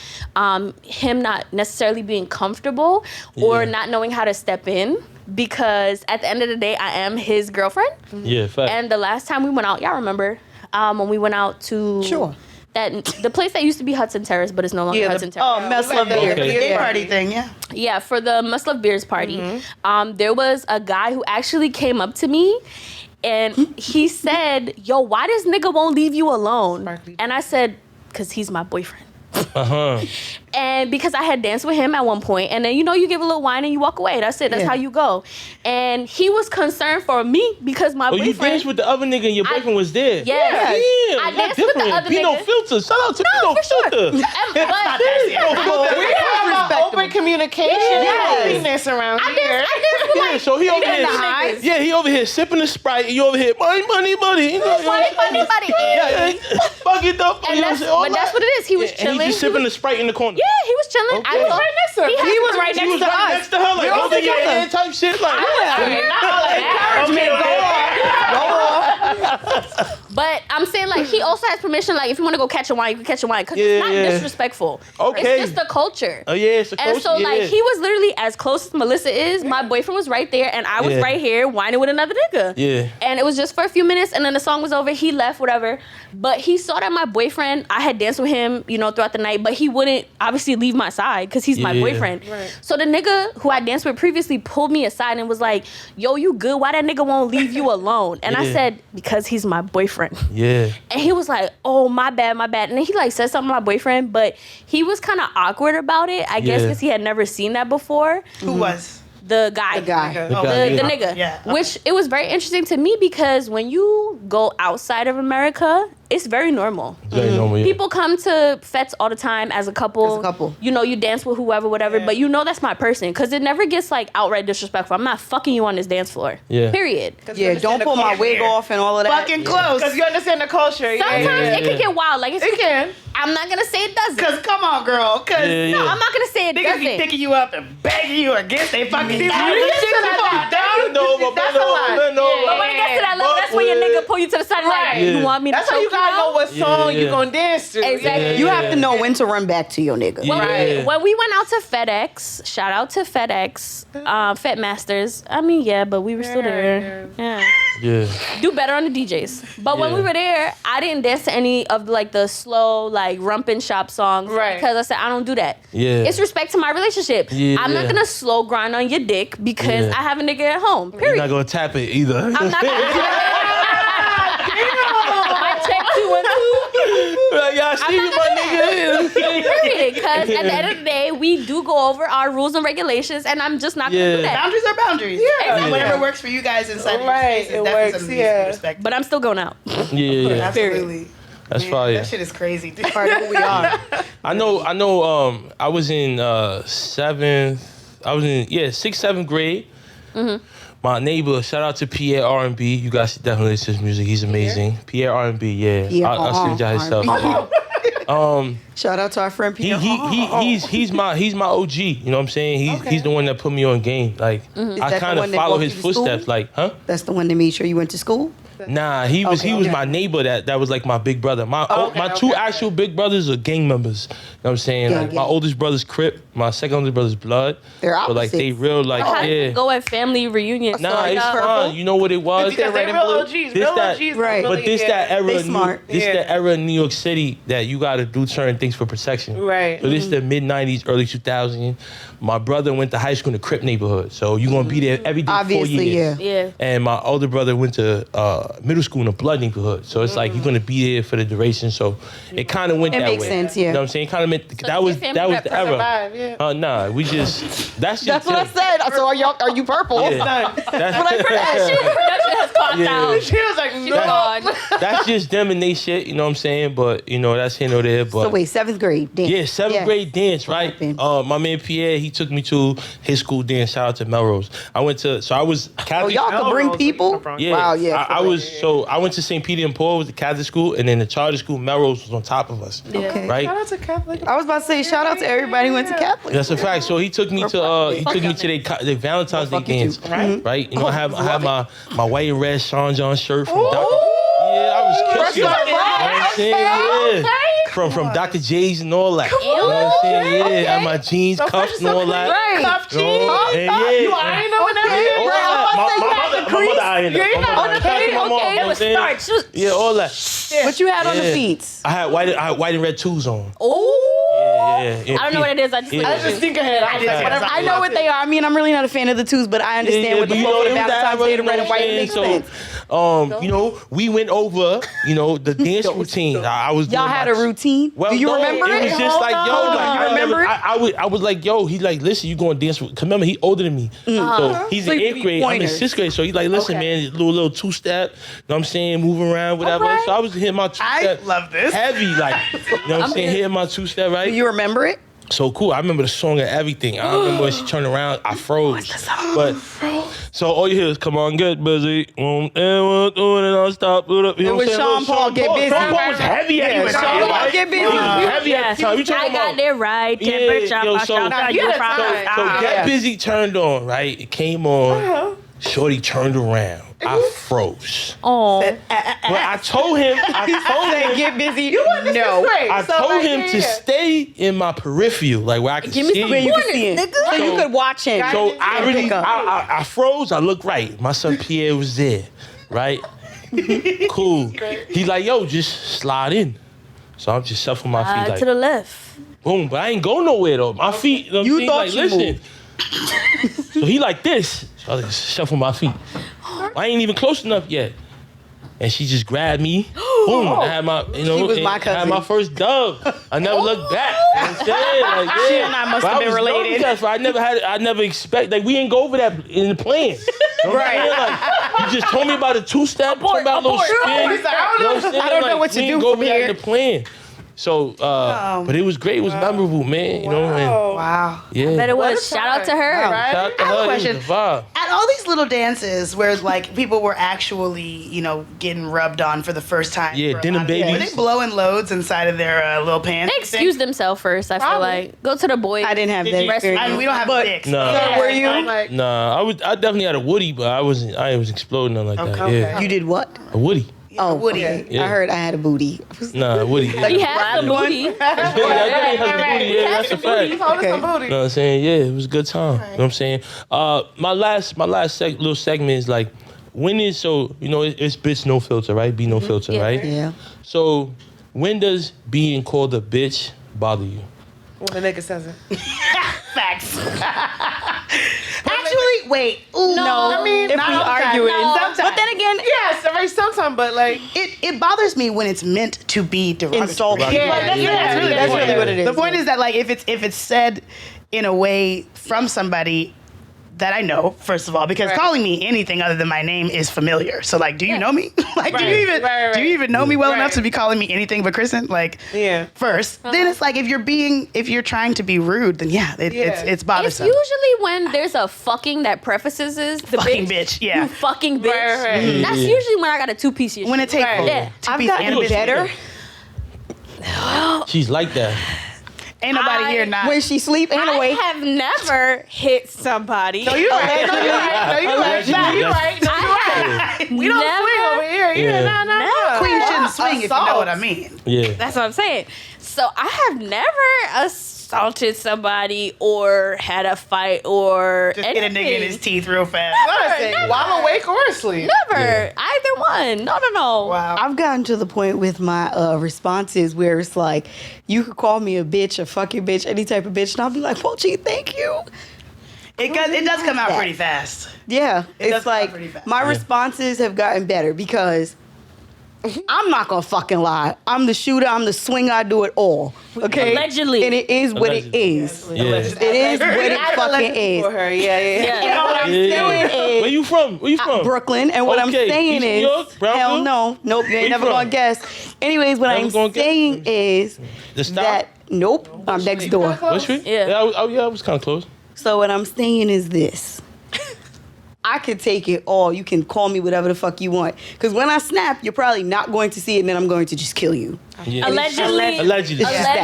him not necessarily being comfortable or Yeah. not knowing how to step in, because at the end of the day, I am his girlfriend. Yeah, fact. And the last time we went out, y'all remember when we went out to Sure. the place that used to be Hudson Terrace, but it's no longer Hudson Terrace. Oh, mess love beer. Okay. Gay party thing, yeah. Yeah, for the Must Love Beers party, there was a guy who actually came up to me and he said, yo, why this nigga won't leave you alone? Sparkly. And I said, because he's my boyfriend. Uh-huh. And because I had danced with him at one point, and then you give a little wine and you walk away. That's it. That's Yeah. how you go. And he was concerned for me because my Oh, you boyfriend. danced with the other nigga and your boyfriend was there. Yes. Damn, I y'all danced with the different. other Pino nigga. Filter. Shout out to No, Pino for sure. Filter. But We have open communication and openness around I here. danced with Yeah, so he over here. niggas. Yeah, he over here sipping the Sprite, and you over here, money. You know, Money. Yeah, fuck it up. And you know that's, what I'm saying? All but that's that. what it is. He was And chilling. he just sipping the Sprite in the corner. Yeah, he was chilling. Okay. I thought Right next to him. he was right He next was to right us. next to her, like, holding your together. hand type shit. Like, But I'm saying like he also has permission. Like if you want to go catch a wine, you can catch a wine because it's not disrespectful. Okay. It's just the culture. Oh yeah, it's a culture. And so like he was literally as close as Melissa is. My boyfriend was right there, and I was right here whining with another nigga. Yeah. And it was just for a few minutes, and then the song was over. He left, whatever. But he saw that my boyfriend, I had danced with him, you know, throughout the night, but he wouldn't obviously leave my side because he's my boyfriend. Right. So the nigga who I danced with previously pulled me aside and was like, yo, you good? Why that nigga won't leave you alone? And I said, because he's my boyfriend. Yeah. And he was like, oh, my bad. And then he like said something to my boyfriend, but he was kind of awkward about it, I guess, because he had never seen that before. Who was? The guy. The guy. The guy, The nigga. Yeah. Which it was very interesting to me because when you go outside of America, it's very normal. Very normal. Yeah. People come to fetes all the time as a couple. As a couple. You know, you dance with whoever, whatever, but you know that's my person because it never gets like outright disrespectful. I'm not fucking you on this dance floor. Yeah. Period. Yeah, don't pull my wig off and all of that. Fucking close. Because you understand the culture. Sometimes it can get wild. Like, It can. I'm not going to say it doesn't. Cause come on, girl. Cause Yeah, No, yeah. I'm not going to say it niggas doesn't. be picking you up and begging you against they fucking See, style. when it gets to that, that's a lot. But when it gets to that level, that's when your nigga pull you to the side Right. like, you want me to That's why you choke gotta know out? what song you Yeah. gonna dance to. Exactly. You have to know when to run back to your nigga. Yeah. When we went out to FedEx, shout out to FedEx, Fet Masters. I mean, yeah, but we were still there. Yeah. Yeah. Do better on the DJs. But when Yeah. we were there, I didn't dance to any of like the slow, like rumpin' shop songs. Right. Because I said, I don't do that. Yeah. It's respect to my relationship. Yeah, I'm not yeah. gonna slow grind on your dick because Yeah. I have a nigga at home. You're Period. not gonna tap it either. I'm not gonna I check 2 and 2. Like, y'all see me, my nigga. Period. Because at the end of the day, we do go over our rules and regulations, and I'm just not gonna do that. Boundaries are boundaries. Yeah. And whatever works for you guys inside Right, of your spaces, it that works, is something yeah. to respect. But I'm still going out. Yeah. Absolutely. That's Man, fire. That shit is crazy. Part of who we are. I know. I was in 7th. I was in 6th, 7th grade. Mm-hmm. My neighbor, shout out to Pierre R&B. You guys should definitely listen to his music. He's amazing. Pierre R&B, yeah. Pierre I'll send you guys stuff. Shout out to our friend Pierre. He's my OG. You know what I'm saying? He's the one that put me on game. Like Is I that the kind one of that follow walked his you to school? footsteps. Like, huh? That's the one that made sure you went to school? Nah, he was Okay. my neighbor that was like my big brother. My two actual big brothers are gang members. You know what I'm saying? Gang, Like my gang. oldest brother's Crip, my second oldest brother's Blood. They're But like they opposites. real like How did yeah. you go at family reunions? Nah, it's purple? fine. You know what it was? Because they red and real blue. OGs. This Real that- OGs. Right. But this that era, They of smart. this that era in New York City that you got to do certain things for protection. Right. So this is the mid '90s, early 2000s. My brother went to high school in the Crip neighborhood, so you gonna be there every day. 4 Obviously, years. yeah. Yeah. And my older brother went to middle school in the Blood neighborhood, so it's like you're gonna be there for the duration. So it kind of went It that makes way. sense, yeah. You know what I'm saying? Kind of meant So that was your family that was the era. Survive, yeah. Nah, we just that's That's what I said. So are you purple? Yeah. That shit has caught Yeah. down. She was like, She's no. gone. That's just them and they shit. You know what I'm saying? But you know that's here nor there. But So wait, 7th grade dance. yeah, 7th grade dance, right? happened? My man Pierre, he took me to his school dance. Shout out to Melrose. I was Oh, Catholic. y'all could bring people? Yeah, Wow, yeah. I went to St. Peter and Paul, was the Catholic school, and then the charter school Melrose was on top of us. Okay. Right? Shout out to Catholic. I was about to say shout out to everybody who went to Catholic. That's a fact. So he took me to their Valentine's Day Fuck you dance, too. right? You know, I have my white and red Sean John shirt from Dr. Yeah, I was kissing. You know what I'm saying? Yeah. From Dr. J's and all that. You know what I'm saying? Yeah, and my jeans, cuffs and all that. Right. Cuff You know, jeans. and yeah. You iron them and everything. All that. My mother ironed it. My mother ironed it. My mom, you know It what was I'm saying? starch. Yeah, all that. What you had on the Yeah. feet? I had white and red twos on. Oh. Yeah. I don't know what it is. I just Yeah. look I at just you. think ahead. I just whatever. I know what they are. I mean, I'm really not a fan of the twos, but I understand what the but flow for the it was that Valentine's Day, the era, red and white you know makes what I'm sense. saying? So, you know, we went over, you know, the dance routine. I was Y'all doing had my- a routine? Well, Do you no, remember it? It was just like, yo, like, You remember it? I was like, yo, he's like, listen, you going to dance with, 'cause remember, he older than me. So he's So in you 8th be grade, I'm in pointers. 6th grade. So he's like, listen, man, little two-step, you know what I'm saying, moving around, whatever. Okay. So I was hitting my two-step. I love this. Heavy, like, you know what I'm saying, hitting my two-step, right? Do you remember it? So cool. I remember the song and everything. I remember when she turned around, I froze. But so all you hear is "Come on, get busy." And we're doing it non stop. You know It was what I'm saying? Sean Paul, Get Busy. Sean Paul was heavy at the Sean time, Paul, right? Get Busy. He was heavy at the time. You I talking got about? there right. Yeah, yo, so you had a time. So Get Busy turned on, right? It came on. Shorty turned around. I froze. Oh. But I told him, Get busy. You want this No. straight. I So, told like, him to yeah. stay in my peripheral, like where I could Give me see. some Where you pointers, could see it. nigga. So you could watch him. So I really, pick up. I froze. I looked right. My son Pierre was there, right? Cool. He like, yo, just slide in. So I'm just shuffling my feet like, To the left. boom. But I ain't go nowhere though. My feet, you know what I'm You saying? thought Like, you listen. So he like this. So I just shuffle my feet. I ain't even close enough yet. And she just grabbed me. Boom. I had my, you know, She was and my I had cousin. my first dove. I never looked back. You know what I'm saying? Like, yeah. She and I must But have been was related. nervous, but I never expect, like, we ain't go over that in the plan. You know what I'm saying? Like, you just told me about a two-step, told me about a little spin. He's like, I don't You know what I'm saying? I don't know Like, what to we do ain't go from over that here. in the plan. So, but it was great. It was memorable, man. You know, and Wow. yeah. Bet it What was. a Shout out to time, her. right? Shout out to I have a her. It was question. a vibe. At all these little dances where like people were actually, getting rubbed on for the first time. Yeah, for a denim lot of people, babies. Were they blowing loads inside of their little pants? They excused themselves first, I feel Probably. like. Go to the boys. I didn't have that Rest- experience. I mean, we don't have dicks. Nah. Yeah, were you? I'm like, Nah, I definitely had a Woody, but I was exploding nothing like that. Okay. Yeah, You did what? a Woody. Oh, Woody. Yeah. I heard I had a booty. Nah, a Woody. Yeah, He has the booty. yeah, I definitely had a Woody. Yeah, that's a fact. He's holding some booty. You know what I'm saying? Yeah, it was a good time. You know what I'm saying? My last little segment is like, when is, so, it's bitch no filter, right? Be no filter, Yeah. right? Yeah. So, when does being called a bitch bother you? When a nigga says it. Facts. Actually, wait. Ooh, No. I mean, If not we all the time. arguing. No. Sometimes. But then again, Yes, right, sometimes, but like, it bothers me when it's meant to be derogatory. insulting. Yeah, That's That's really what it is. The point is that like if it's said in a way from somebody that I know, first of all, because Right. calling me anything other than my name is familiar. So like, do you know me? Like, do you even Right. do you even know me well enough Right. to be calling me anything but Kristen? Like, Yeah. First, then it's like if you're trying to be rude, then yeah, it's It's bothersome. usually when there's a fucking that prefaces the Fucking bitch, yeah. You fucking bitch. Right. That's usually when I got a two-piece. When it's hateful. Yeah. I've gotten better She's like that. Ain't nobody here not. when she sleep and I awake. have never hit somebody. no, you right. No, you right. No, you right. No, you right. No, you right. We don't Never- swing over here. Yeah. Yeah, no. Queen shouldn't swing if you know Assault. what I mean. Yeah. That's what I'm saying. So I have never assaulted somebody or had a fight or Just hit a nigga in anything. his teeth real fast. Listen, while awake or asleep. Never. Either one. No. Wow. I've gotten to the point with my responses where it's like, you could call me a bitch, a fucking bitch, any type of bitch, and I'll be like, well, gee, thank you. It does come out pretty fast. Yeah, does it's come out like pretty fast. my responses have gotten better because I'm not gonna fucking lie. I'm the shooter. I'm the swinger. I do it all. Okay, Allegedly. and it is what it Allegedly. is. Yeah. It is what it fucking is. For her, yeah. Yeah. You know what I'm Yeah. saying is Where you from? Where you from? Brooklyn, and what I'm Okay, saying East New is, York? Brownsville? hell no, nope, you Where ain't you never from? gonna guess. Anyways, what Never I'm gonna guess? saying is The stop? that nope, I'm next door. What street? Yeah. I was kind of close. So what I'm saying is this. I could take it all. You can call me whatever the fuck you want. Because when I snap, you're probably not going to see it, and then I'm going to just kill you. Yeah. Allegedly. Allegedly. Allegedly. Yeah.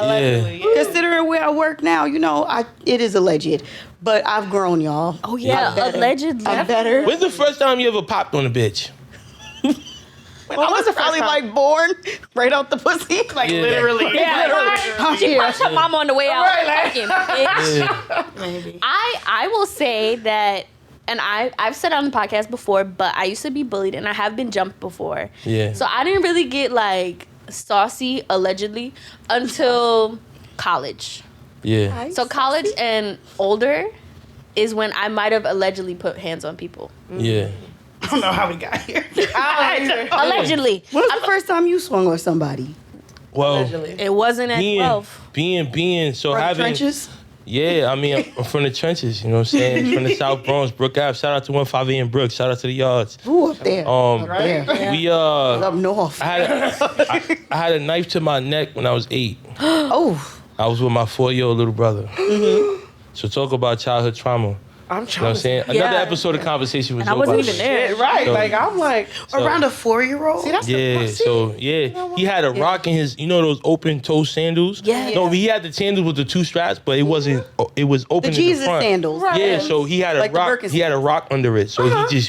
Allegedly. Yeah. Considering where I work now, it is alleged. But I've grown, y'all. Oh yeah, I'm better. allegedly. I'm better. When's the first time you ever popped on a bitch? I was probably like born right out the pussy. Like Yeah. Literally. I'm She here. punched her mama on the way out. Fucking bitch. Yeah. Maybe. I will say that, and I've said it on the podcast before, but I used to be bullied and I have been jumped before. Yeah. So I didn't really get like saucy allegedly until college. Yeah. So college and older is when I might have allegedly put hands on people. Yeah. I don't know how we got here. Allegedly. When was the first time you swung on somebody? Well, It wasn't at 12. being so From the having trenches? Yeah, I mean, I'm from the trenches, you know what I'm saying? From the South Bronx, Brook Ave. Shout out to 158 in Brook. Shout out to the yards. Ooh, up there. Up there. We Up north. I had a knife to my neck when I was 8. Oh. I was with my 4-year-old little brother. So talk about childhood trauma. I'm You know what trying I'm to saying? Yeah. Another episode of Conversation with And I Joe wasn't Biden. even there. Right. So- Like, I'm like, Around a 4-year-old. see, that's Yeah, the so yeah, he had a rock in his, those open toe sandals. Yeah. No, he had the sandals with the 2 straps, but it wasn't. It was open The in Jesus the front. sandals. Yeah, so he had a Like the rock. Birkenstocks. He had a rock under it. So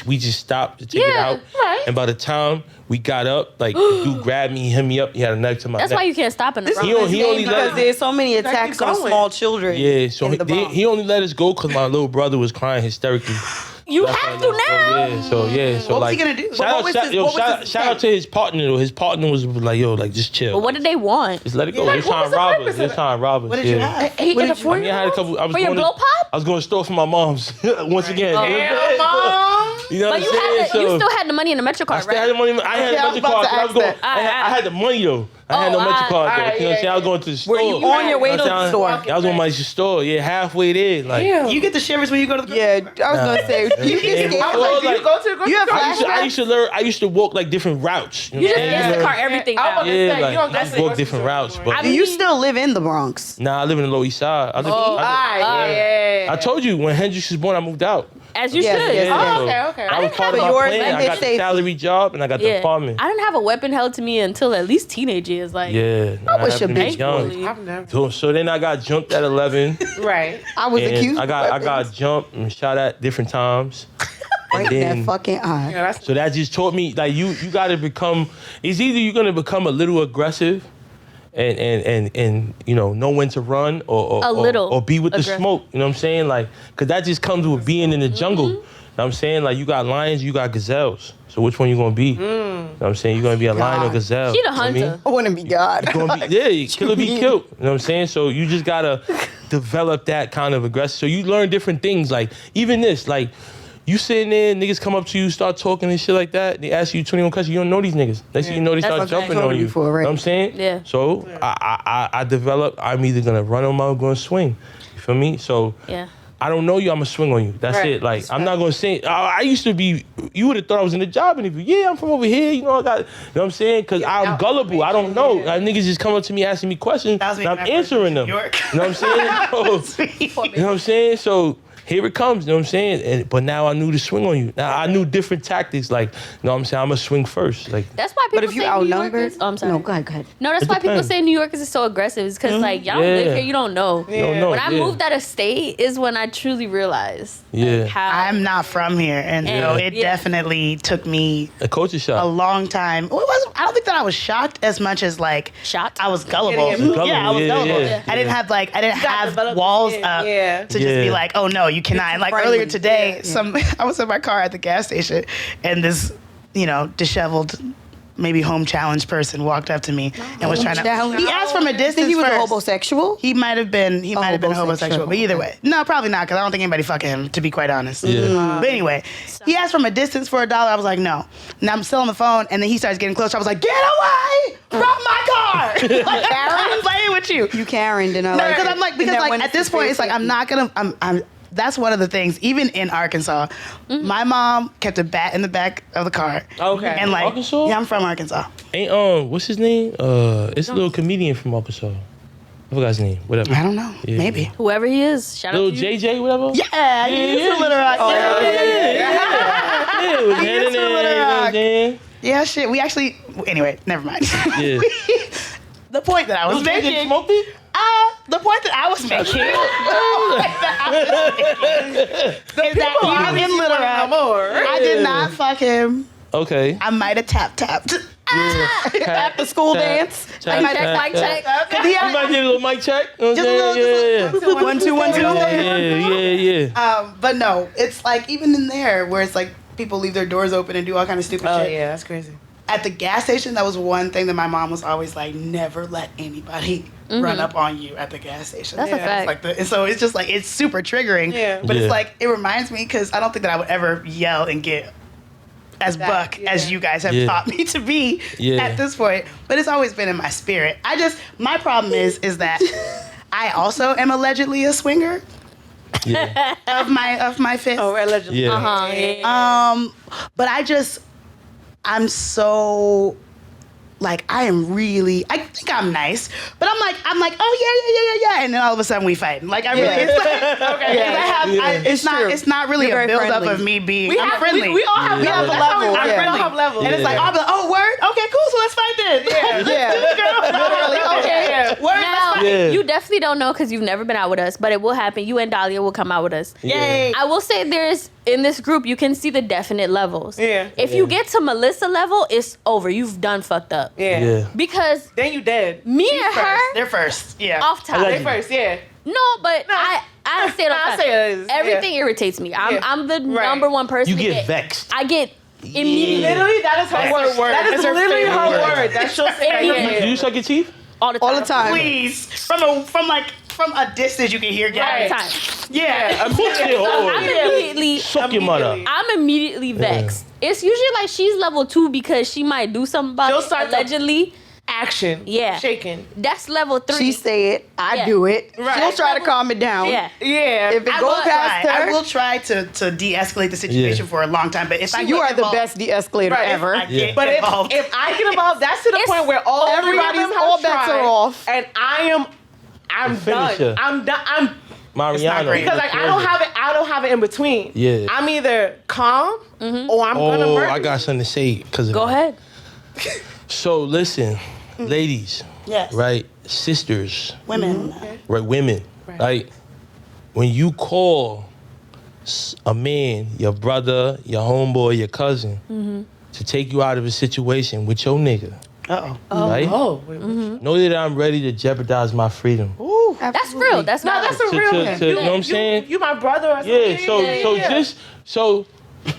we just stopped to take it Yeah, out. right. And by the time we got up, like dude grabbed me, hit me up. He had a knife to my That's neck. why you can't stop in the front. He only because let. there's so many attacks on going. small children. Yeah, so in the Bronx. he only let us go because my little brother was crying hysterically. You That's have why I to let now. him go. So What was like, he gonna do? Shout What out, was shout, his- yo, what was shout, his shout out to his partner though. His partner was like, yo, like just chill. But what did they want? Just let it go. Like, They're what trying was to the rob us. purpose They're of trying to rob us. What did you yeah. have? 8 and a I 4 mean, I had a couple. I was For your going blow to, pop? I was going to store for my mom's once again. Damn, mom. You know what But I'm saying? you still had the money in the Metro I card, still had right? the money. I had Yeah, I a was Metro about card. to I was ask going. that. I had the money though. I had no Oh, Metro card though. alright, You know what I'm saying? yeah, I was going to the store. Were you on your way to the store? I was on my store. Yeah, halfway there. Like, Damn. You get the shivers when you go to the Yeah, I was gonna say you Yeah. get scared. I was like, do you go to the grocery You have store? I used to learn. I used to walk like different routes. You just know what I'm saying? Instacart everything I now. was- Yeah, You like don't go I to just the walk grocery different store routes. anymore. But Do you still live in the Bronx? nah, I live in the Lower East Side. I live. Yeah. I told you when Hendrix was born, I moved out. As you Yes, should. yes, Oh, so okay. That was didn't part of have my yours, plan. and I got it's the safe. salary job and I got the apartment. I didn't have a weapon held to me until at least teenage years. Like, Yeah, I wish happened a to me bitch young. I've never. So then I got jumped at 11. Right. I was And accused. I of got weapons. jumped and shot at different times. right and in then- that fucking eye. Yeah, that's So that just taught me like you got to become. It's either you're gonna become a little aggressive, and know when to run or be with the aggressive. smoke. You know what I'm saying? Like, cause that just comes with being in the jungle. You know what I'm saying? Like you got lions, you got gazelles. So which one you gonna be? You know what I'm saying? You gonna be a lion or God. gazelle? she the You know what I mean? hunter. I want to be God. Gonna be, yeah, kill or be killed. You know what I'm saying? So you just gotta develop that kind of aggression. So you learn different things. Like even this, like you sitting there, niggas come up to you, start talking and shit like that. They ask you 21 questions. You don't know these niggas. Next thing you know, they That's start what jumping I told on you you. before, right? You know what I'm saying? Yeah. So I developed. I'm either gonna run on my, gonna swing. You feel me? So Yeah. I don't know you. I'm gonna swing on you. That's Right. it. Like I'm not gonna say. I used to be. You would have thought I was in a job interview. Yeah, I'm from over here. You know, I got. You know what I'm saying? Because I'm gullible. I don't know. Like, niggas just come up to me asking me questions. That was me And I'm when I first answering moved them. to New York. You know what I'm saying? So, you know what I'm saying? So here it comes. You know what I'm saying? But now I knew to swing on you. Now I knew different tactics. Like, you know what I'm saying? I'm gonna swing first. Like. That's why people But if you say New outnumbered, Yorkers. Oh, I'm sorry. no, go ahead. No, that's It why people depends. say New Yorkers is so aggressive. It's because like y'all don't Yeah. live here, you don't know. You don't know. When I yeah. moved out of state is when I truly realized Yeah. how I'm not from here, and so it Yeah. definitely took me A culture a shock. long time. Well, I don't think that I was shocked as much as like Shot? I was gullible. Gullible, Yeah, I was yeah, gullible. yeah, I didn't have like I didn't gotta have develop the walls skin, up yeah. to just be Yeah. like, oh no, you cannot. And like friendly. earlier today, I was in my car at the gas station, and this disheveled, maybe home challenged person walked up to me and was trying to. challenged? He asked from a distance. Think he was a first. homosexual? He might have been. He might have been homosexual. homosexual. But either way, no, probably not. Because I don't think anybody fucking him. To be quite honest. Yeah. But anyway, he asked from a distance for $1. I was like, no. And I'm still on the phone, and then he starts getting closer. I was like, get away from my car! Like, I'm playing with you. You Karen, and I No, like because it. I'm like, And because that like when at this point, it's like I'm not gonna. I'm. That's one of the things. Even in Arkansas, my mom kept a bat in the back of the car. Okay. And like, Arkansas? yeah, I'm from Arkansas. Ain't what's his name? It's a little comedian from Arkansas. I forgot his name. Whatever. I don't know. Yeah. Maybe. whoever he is. Shout out Little to you. JJ, whatever. Yeah, he's a little rock. Yeah, it was He head is in a there, little you know what I'm rock. saying? Yeah, shit. We actually. Anyway, never mind. Yeah. The point that I was Was JJ making. smoked it? The point that I was making is that even in Little Rock, I did not fuck him. Okay. I might have tapped. At the school dance. Tap, Mic check, tap, mic tap. check. Cause he You had, might get a little mic check. You know what I'm Just a saying? little- Yeah, 1 2 1 2. yeah. But no, it's like even in there where it's like people leave their doors open and do all kind of stupid Oh shit. yeah, that's crazy. At the gas station, that was one thing that my mom was always like, never let anybody run up on you at the gas station. That's a It's fact. Like and so it's just like, it's super triggering. Yeah. But Yeah. it's like, it reminds me, because I don't think that I would ever yell and get as buck as you guys have Yeah. taught me to be Yeah. at this point. But it's always been in my spirit. My problem is that I also am allegedly a swinger Yeah. of my fist. Oh, allegedly. Yeah. Uh-huh. Yeah. But I'm so like I think I'm nice, but I'm like, oh yeah, and then all of a sudden we fight. Like I really, it's like, okay, it's not really You're a very buildup friendly. of me being. We I'm have, friendly. we all have We have levels. a That's how we level, are. yeah. We all have levels. And it's like I'll be like, oh word, okay, cool, so let's fight then. Yeah. Okay, word, Now, let's fight. Yeah. you definitely don't know because you've never been out with us, but it will happen. You and Dahlia will come out with us. Yay. I will say there's, in this group, you can see the definite levels. Yeah. If you get to Melissa level, it's over. You've done fucked up. Yeah. Yeah. Because Then you dead. me and her, They're first. Yeah. off top. They first, yeah. No, but I say it all the I time. say it is. Everything irritates me. Yeah. I'm the Right. number one person. You to get vexed. I get immediately Literally, that is her word. That is That's her literally favorite her word. word. That's your favorite. Do you suck your teeth? all the time. All the time. Please, from a distance, you can hear All the Gabby. time. Yeah. I'm Oh, immediately. suck your mother. I'm immediately vexed. It's usually like she's level 2 because she might do something about She'll it, start to- allegedly. Action. Yeah. Shaking. That's level 3. She say it, I Yeah. do it. Right. She'll try to calm it down. Yeah. Yeah. If it I goes will past try. her, I will try to de-escalate the situation Yeah. for a long time, but if I You get are the involved- best de-escalator Right. ever. I Yeah. get But involved. if I get involved, that's to the It's- point where all everybody's- three of them all have bets are tried, off. and I'm finisher. done. I'm done. I'm Mariano. great. because like I don't have it in between. Yeah. I'm either calm or I'm gonna Oh, murder. I got something to say because of Go that. ahead. So listen, ladies, Yes. right? Sisters, Women. right? Women, right? When you call a man, your brother, your homeboy, your cousin, to take you out of a situation with your nigga, right? Oh, Know that I'm ready to jeopardize my freedom. That's real. That's no, not. that's a real one. you know what I'm saying? You my brother or something. Yeah.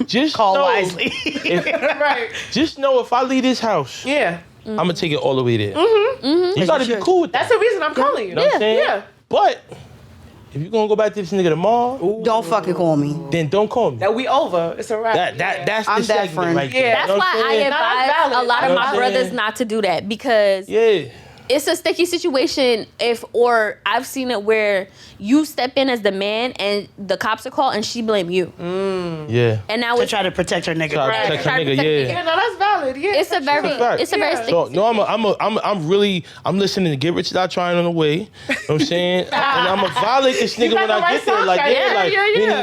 Just Call know, wisely. right. Just know if I leave this house, Yeah. I'm gonna take it all the way there. You gotta be cool with that. That's the reason I'm calling you. You know what I'm saying? Yeah. But if you're gonna go back to this nigga tomorrow, Don't fucking call me. then don't call me. That we over. It's a wrap. That's the I'm that segment friend. right Yeah. there. That's You know why what I'm I saying? advise valid. a lot of You know my what I'm brothers saying? not to do that because Yeah. it's a sticky situation or I've seen it where you step in as the man and the cops are called and she blame you. Yeah. And now to it's try to protect her nigga. Try to Right. protect Try her to nigga, protect the yeah. Yeah, no, that's valid. Yeah. it's a very fact. sticky So no, I'm listening to Get Rich Without Trying on the way. You know what I'm saying? And I'm gonna violate this nigga got when the I right get there. sound Like, track. yeah, like,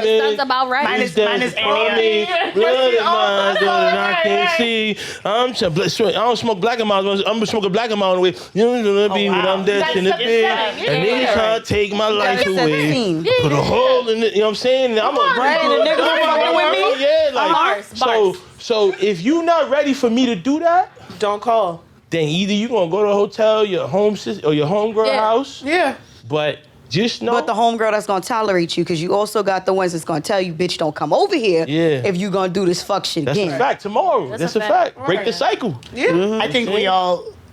Yeah. Sounds about right. Mine is me, Yeah. blood is Oh, mine, that's that I right, can't right. see. I don't smoke black amounts. I'm gonna smoke a black amount away. You know gonna be when I'm destined to That's be. setting. And Yeah. niggas trying to take my life set the away. scene. Put a hole in it. You know what I'm saying? And I'm a Right, and the nigga fucking with me? Yeah, like Bars. so if you not ready for me to do that, Don't call. then either you gonna go to a hotel, your home sister or your homegirl Yeah. house. Yeah. But just know, But the homegirl that's gonna tolerate you, because you also got the ones that's gonna tell you, bitch, don't come over here Yeah. if you gonna do this fuck shit that's again. a fact. Tomorrow, that's a fact. Break the cycle. Yeah. I think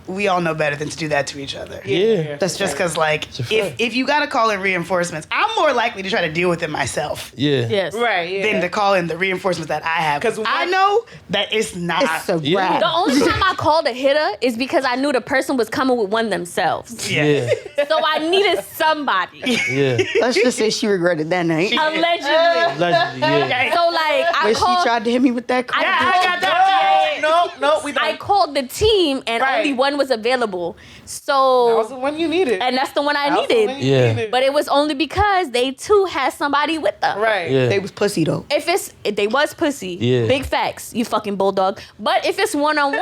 we all know better than to do that to each other. Yeah. That's Just because, like, a fact. if you gotta call in reinforcements, I'm more likely to try to deal with it myself Yeah. Yes. Right. Yeah. than to call in the reinforcements that I have. 'Cause I know that it's not. It's a Yeah. wrap. The only time I called a hitter is because I knew the person was coming with one themselves. Yeah. So I needed somebody. Yeah. Let's just say she regretted that night. Allegedly. Allegedly, yeah. So like I When she called tried to hit me with that car. Yeah, I got that. No, we don't. I called the team and Right. only one was available. That was So the one you needed. and that's the one I That was the needed. one you Yeah. needed. But it was only because they too had somebody with them. Right. Yeah. They was pussy though. If they was pussy, Yeah. big facts, you fucking bulldog. But if it's one-on-one,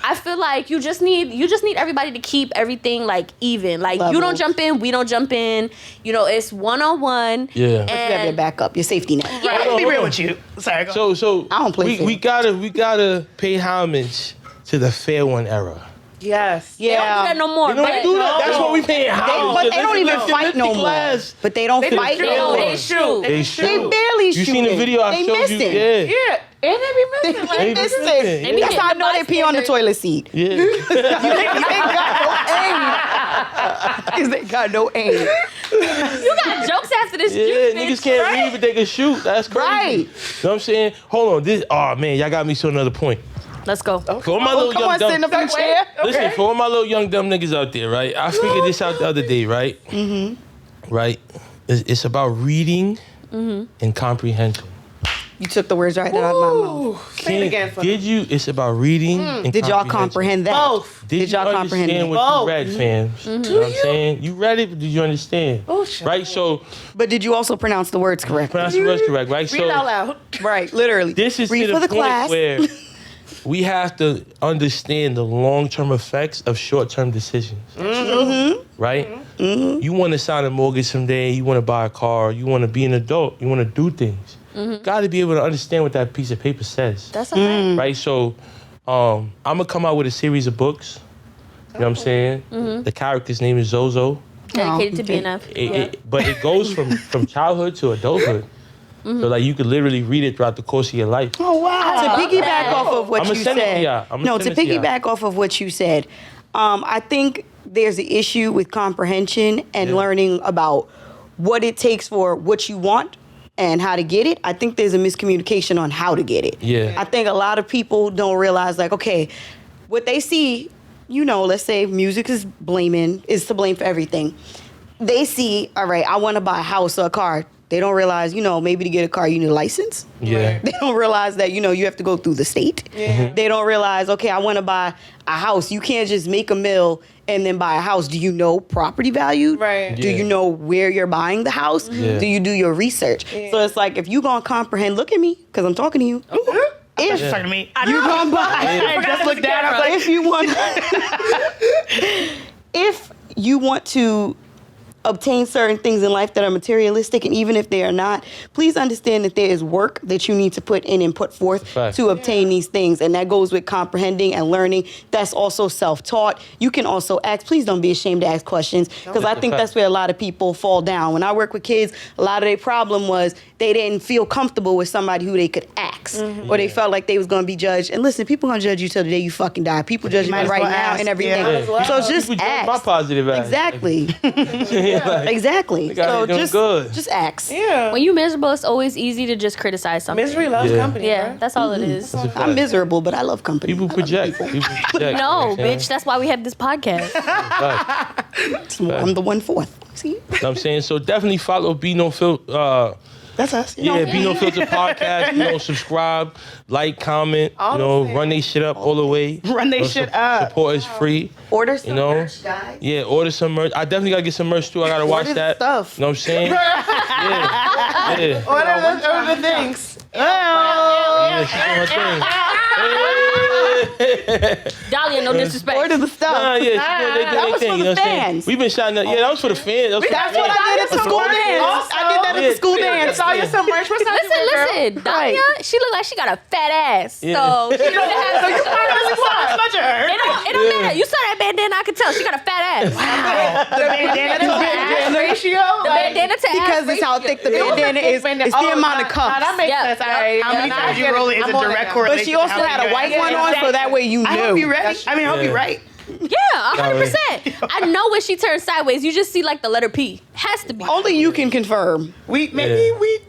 I feel like you just need everybody to keep everything like even. Like you don't Levels. jump in, we don't jump in. You know, it's one-on-one. Yeah. You have your And backup, your safety net. yeah, I'll be Hold real on. with you. Sorry. Go. So I don't play fair. we gotta pay homage to the fair one era. Yes. they don't do that no more. You don't but do that. That's what we paying homage. But to. they don't Listen, even listen, fight listen, no more. class. But they don't fight shoot. no more. they shoot. They shoot. They barely You shoot. seen the video I They showed missing. you? Yeah. Yeah. And they be missing. Like, They They missing. missing. Yeah. be That's how I hitting know the they pee on the bystanders. toilet seat. Yeah. You ain't got no aim. Because they got no aim. You got jokes after this Yeah, juice, niggas bitch, can't right? read, but they can shoot. That's crazy. Right. You know what I'm saying? Hold on. Oh man, y'all got me to another point. Let's go. For all my little Come young on, sit dumb, up in the chair. listen, for all my little young dumb niggas out there, right? I figured this out the other day, right? Mm-hmm. Right? It's about reading and comprehension. You took the words right out of my mouth. Say it again for me. Did you? It's about reading. And Did y'all comprehension. comprehend that? Both. Did y'all you comprehend understand it? what Both. you read, fam? You know what I'm saying? You read it, but did you understand? Oh, shit. Right? So, But did you also pronounce the words correctly? pronounce the words correct, right? Read it out loud. Right, literally. This is Read to for the the point class. where we have to understand the long-term effects of short-term decisions. Right? You want to sign a mortgage someday, you want to buy a car, you want to be an adult, you want to do things. Got to be able to understand what that piece of paper says. That's okay. Right? So I'm going to come out with a series of books. You know what I'm saying? The character's name is Zozo. Dedicated to okay. BNF. But it goes from childhood to adulthood. So like you could literally read it throughout the course of your life. Oh, wow. To piggyback that. off of what I'ma you send it to said. y'all. I'ma No, send to it to y'all. piggyback off of what you said, I think there's an issue with comprehension and learning about what it takes for what you want and how to get it. I think there's a miscommunication on how to get it. Yeah. I think a lot of people don't realize, like, okay, what they see, you know, let's say music is to blame for everything. They see, all right, I want to buy a house or a car. They don't realize, you know, maybe to get a car, you need a license. Yeah. They don't realize that, you know, you have to go through the state. They don't realize, okay, I want to buy a house. You can't just make a mill and then buy a house. Do you know property value? Right. Do Yeah. you know where you're buying the house? Yeah. Do you do your research? So it's like, if you going to comprehend, look at me, because I'm talking to you. If She's talking to me. you going to buy, I just looked down. I was like, if you want, if you want to obtain certain things in life that are materialistic, and even if they are not, please understand that there is work that you need to put in and put forth Fact. to obtain these things, and that goes with comprehending and learning. That's also self-taught. You can also ask. Please don't be ashamed to ask questions, because I think fact. that's where a lot of people fall down. When I work with kids, a lot of their problem was they didn't feel comfortable with somebody who they could ask, or they felt like they was going to be judged. And listen, people gonna judge you till the day you fucking die. People judge you might as right well now ask. and everything. Yeah. So just People judge my ask. positive ass. Exactly. Like, Exactly. They got So it doing good. just ask. Yeah. When you miserable, it's always easy to just criticize something. Misery loves Yeah. company. Yeah, bro. that's all it is. That's a fact. I'm miserable, but I love company. People project. People project. No, You know what bitch, that's why we have this podcast. I'm the 1/4. See? You know what I'm saying? So definitely follow Be No Filter. that's us. Yeah, Be No Filter podcast. You know, subscribe, like, comment. All You know, the run they shit up all the way. Run they You know, shit up. Support is free. Order some You know? merch, guys. Yeah, order some merch. I definitely gotta get some merch too. I gotta watch Order the that. stuff. You know what I'm saying? Yeah. Yeah. What are the things? Yeah, she's doing her thing. Dahlia, no disrespect. Order the stuff. Nah, yeah, she's doing that their was thing. for You know the what I'm saying? fans. We've been shouting out. Yeah, that was for the fans. That was for the That's what fans. I did at the school dance. I did that at the school dance. Saw you some merch. What's up, Listen, Dahlia, she look like she got a fat ass. Yeah. So she don't have So you probably really want. it don't matter. You saw that bandana, I could tell she got a fat ass. The bandana to ass ratio. The bandana to Because ass it's how ratio. thick the bandana is. It's the amount of cups. That makes Yeah. sense. All right. How many times you roll it is a direct correlation. But she also to how had many a you white have. one on, so that way you I hope knew. you ready. I mean, I hope Yeah. you right. Yeah, 100%. I know when she turns sideways, you just see like the letter P. Has to be. Only you can confirm. Maybe Yeah. we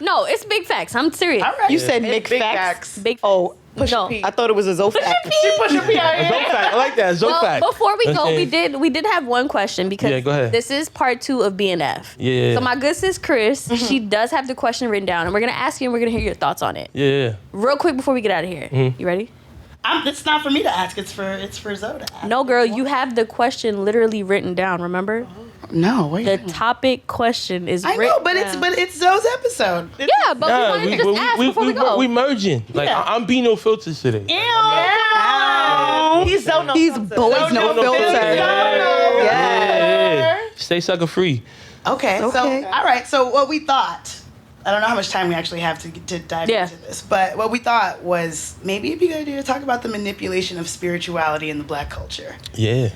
No, it's big facts. I'm serious. All right. You said It's Nick big facts. facts. Big Oh, Push no. P. I thought it was a Zofac. She push a P out A here. Zofac. I like that. A Well, Zofac. before we go, Okay. we did have one question because Yeah, go ahead. this is part 2 of BNF. Yeah. So my good sis Chris, she does have the question written down, and we're gonna ask you, and we're gonna hear your thoughts on it. Yeah. Real quick before we get out of here. You ready? It's not for me to ask. It's for Zoe to ask. No, girl, you have the question literally written down. Remember, No, wait. the topic question is. I know, but it's Zoe's episode. yeah, but we Nah, wanted to just ask before we go. we merging. Like Yeah. I'm Be No Filters today. Ow. He's so no. These boys no filter. Yeah. Yeah. Stay sucker free. Okay, so Okay. all right. So what we thought, I don't know how much time we actually have to dive Yeah. into this, but what we thought was maybe it'd be a good idea to talk about the manipulation of spirituality in the Black culture. Yeah.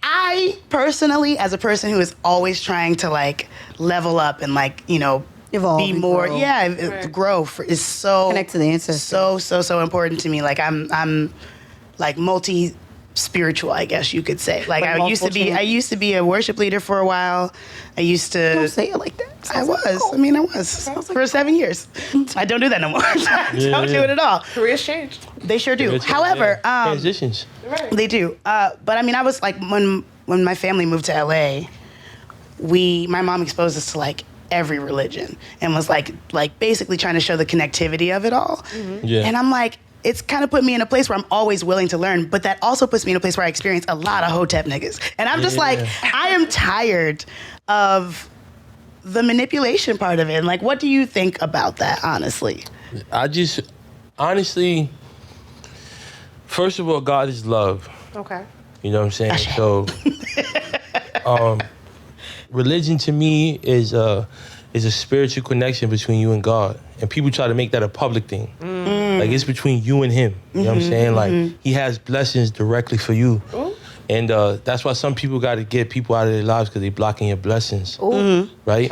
I personally, as a person who is always trying to like level up and like Evolve be and more, grow. growth is so Connect to the ancestors. so important to me. Like I'm like multi spiritual, I guess you could say. Like Like I used to multiple be channels. a worship leader for a while. I used to Don't say it like that. I was. I mean, I was for 7 years. I don't do that no more. I don't do it at all. Careers changed. They sure do. It's- However, yeah. Transitions. they do. But I mean, I was like when my family moved to LA, my mom exposed us to like every religion and was like basically trying to show the connectivity of it all. Yeah. And I'm like, it's kind of put me in a place where I'm always willing to learn, but that also puts me in a place where I experience a lot of Hotep niggas. And I'm just like, I am tired of the manipulation part of it. And like, what do you think about that, honestly? Honestly, first of all, God is love. Okay. You know what I'm saying? So, religion to me is a spiritual connection between you and God. And people try to make that a public thing. Like, it's between you and him. You know what I'm saying? Like, he has blessings directly for you. And that's why some people got to get people out of their lives because they blocking your blessings. Right?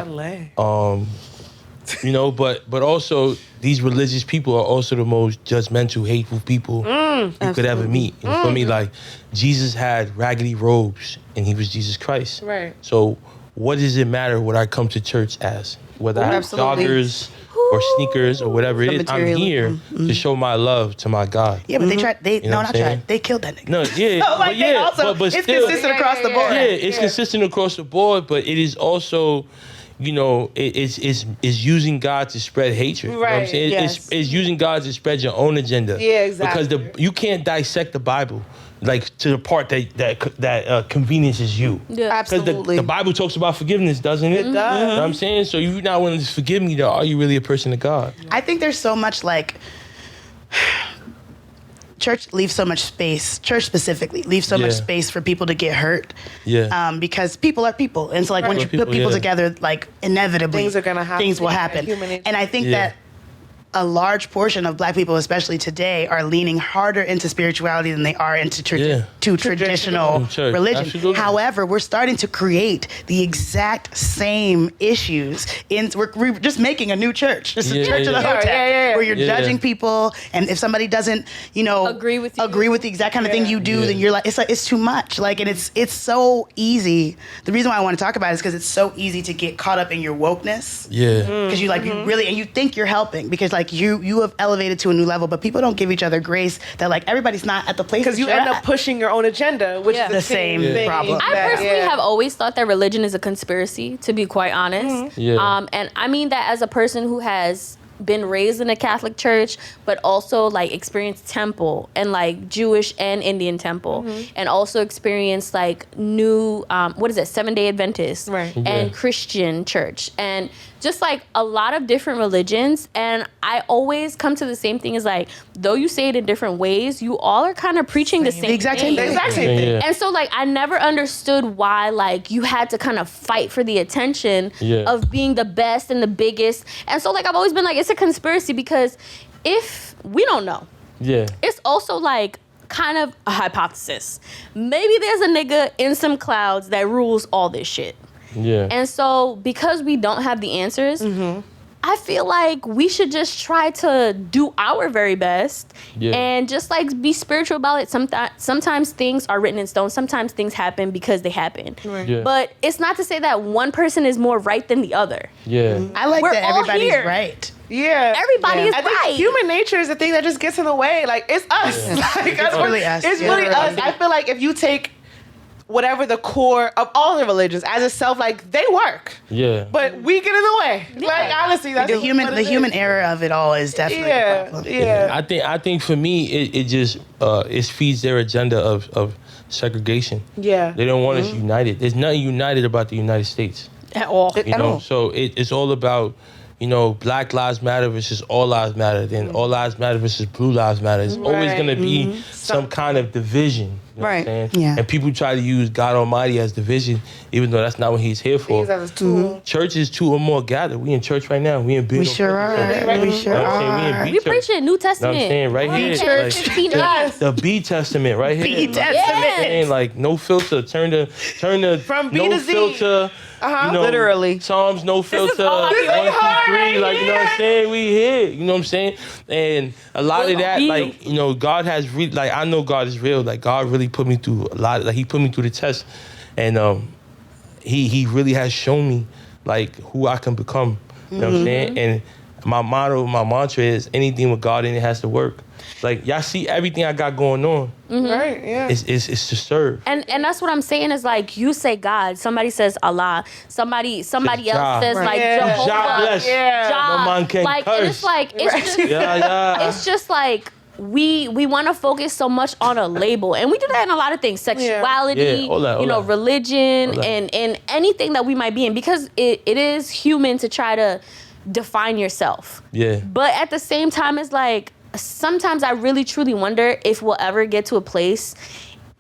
You know, but also these religious people are also the most judgmental, hateful people you could ever meet. You feel me? Like, Jesus had raggedy robes and he was Jesus Christ. Right. So what does it matter what I come to church as? Whether I have joggers or sneakers or whatever it is, I'm here to show my love to my God. Yeah, but they tried. You know what I'm saying? They killed that nigga. No, yeah, So, like, but yeah, they also, but it's still, consistent across the board. yeah, it's consistent across the board, but it is also, you know, it's using God to spread hatred. You know what I'm saying? It's using God to spread your own agenda. Yeah, exactly. Because you can't dissect the Bible like to the part that conveniences you. Yeah. Absolutely. The Bible talks about forgiveness, doesn't it? It does. You know what I'm saying? So you're not willing to forgive me, though. Are you really a person of God? I think there's so much like church leaves so much space. Church specifically leaves so much space for people to get hurt. Yeah. Because people are people, and so like when you put people together, like inevitably Things are gonna happen. Things will happen. Human nature. And I think that a large portion of Black people, especially today, are leaning harder into spirituality than they are into traditional Church. religion. Absolutely. However, we're starting to create the exact same issues. We're just making a new church. It's a church of the Hotep, where you're judging people, and if somebody doesn't, you know, agree with the exact kind of thing you do, then you're like, it's too much. Like, and it's so easy. The reason why I want to talk about it is because it's so easy to get caught up in your wokeness. Yeah. Because you really, and you think you're helping because like you have elevated to a new level, but people don't give each other grace that like everybody's not at the place Because you end up pushing your own agenda, which is the same problem. I personally have always thought that religion is a conspiracy, to be quite honest. And I mean that as a person who has been raised in a Catholic church, but also like experienced temple and like Jewish and Indian temple, and also experienced like new, 7-Day Adventist and Christian church, and just like a lot of different religions. And I always come to the same thing as like, though you say it in different ways, you all are kind of preaching the exact same thing. And so like, I never understood why like you had to kind of fight for the attention of being the best and the biggest. And so like, I've always been like, it's a conspiracy, because if we don't know, it's also like kind of a hypothesis. Maybe there's a nigga in some clouds that rules all this shit. And so because we don't have the answers, I feel like we should just try to do our very best and just like be spiritual about it. Sometimes things are written in stone. Sometimes things happen because they happen. But it's not to say that one person is more right than the other. I like We're that all everybody's here. right. Everybody is I think right. human nature is the thing that just gets in the way. Like, it's us. Like, It's really us. It's really us. I feel like if you take whatever the core of all the religions as itself, like, they work. But we get in the way. Like, honestly, that's The human error of it all is definitely a problem. I think for me, it just it feeds their agenda of segregation. They don't want us united. There's nothing united about the United States At all. You know, so it's all about, you know, Black Lives Matter versus All Lives Matter, then All Lives Matter versus Blue Lives Matter. It's always going to be some kind of division. You know what I'm saying? And people try to use God Almighty as division, even though that's not what he's here for. Church is 2 or more gathered. We in church right now. We in We sure are. We sure are. We preaching New Testament. You know what I'm saying? Right here. Church. The B Testament right here. B Testament. Like, no filter. Turn the From B no to Z. filter. You know, Literally. Psalms, no filter. 1, 2, 3. Like, you know what I'm saying? We here. You know what I'm saying? And a lot of that, like, you know, God has really, like, I know God is real. Like, God really put me through a lot. Like, he put me through the test. And he really has shown me, like, who I can become. You know what I'm saying? And my motto, my mantra is anything with God in it has to work. Like y'all see everything I got going on. Right, yeah. It's to serve. And that's what I'm saying is like you say God, somebody says Allah, somebody else Jah. says like Yeah. Jehovah. Jah bless. Yeah. Jah. No man can like curse. and it's like it's just it's just like we want to focus so much on a label, and we do that in a lot of things, sexuality, Yeah, all that. religion, All that. and anything that we might be in, because it is human to try to define yourself. Yeah. But at the same time, it's like sometimes I really truly wonder if we'll ever get to a place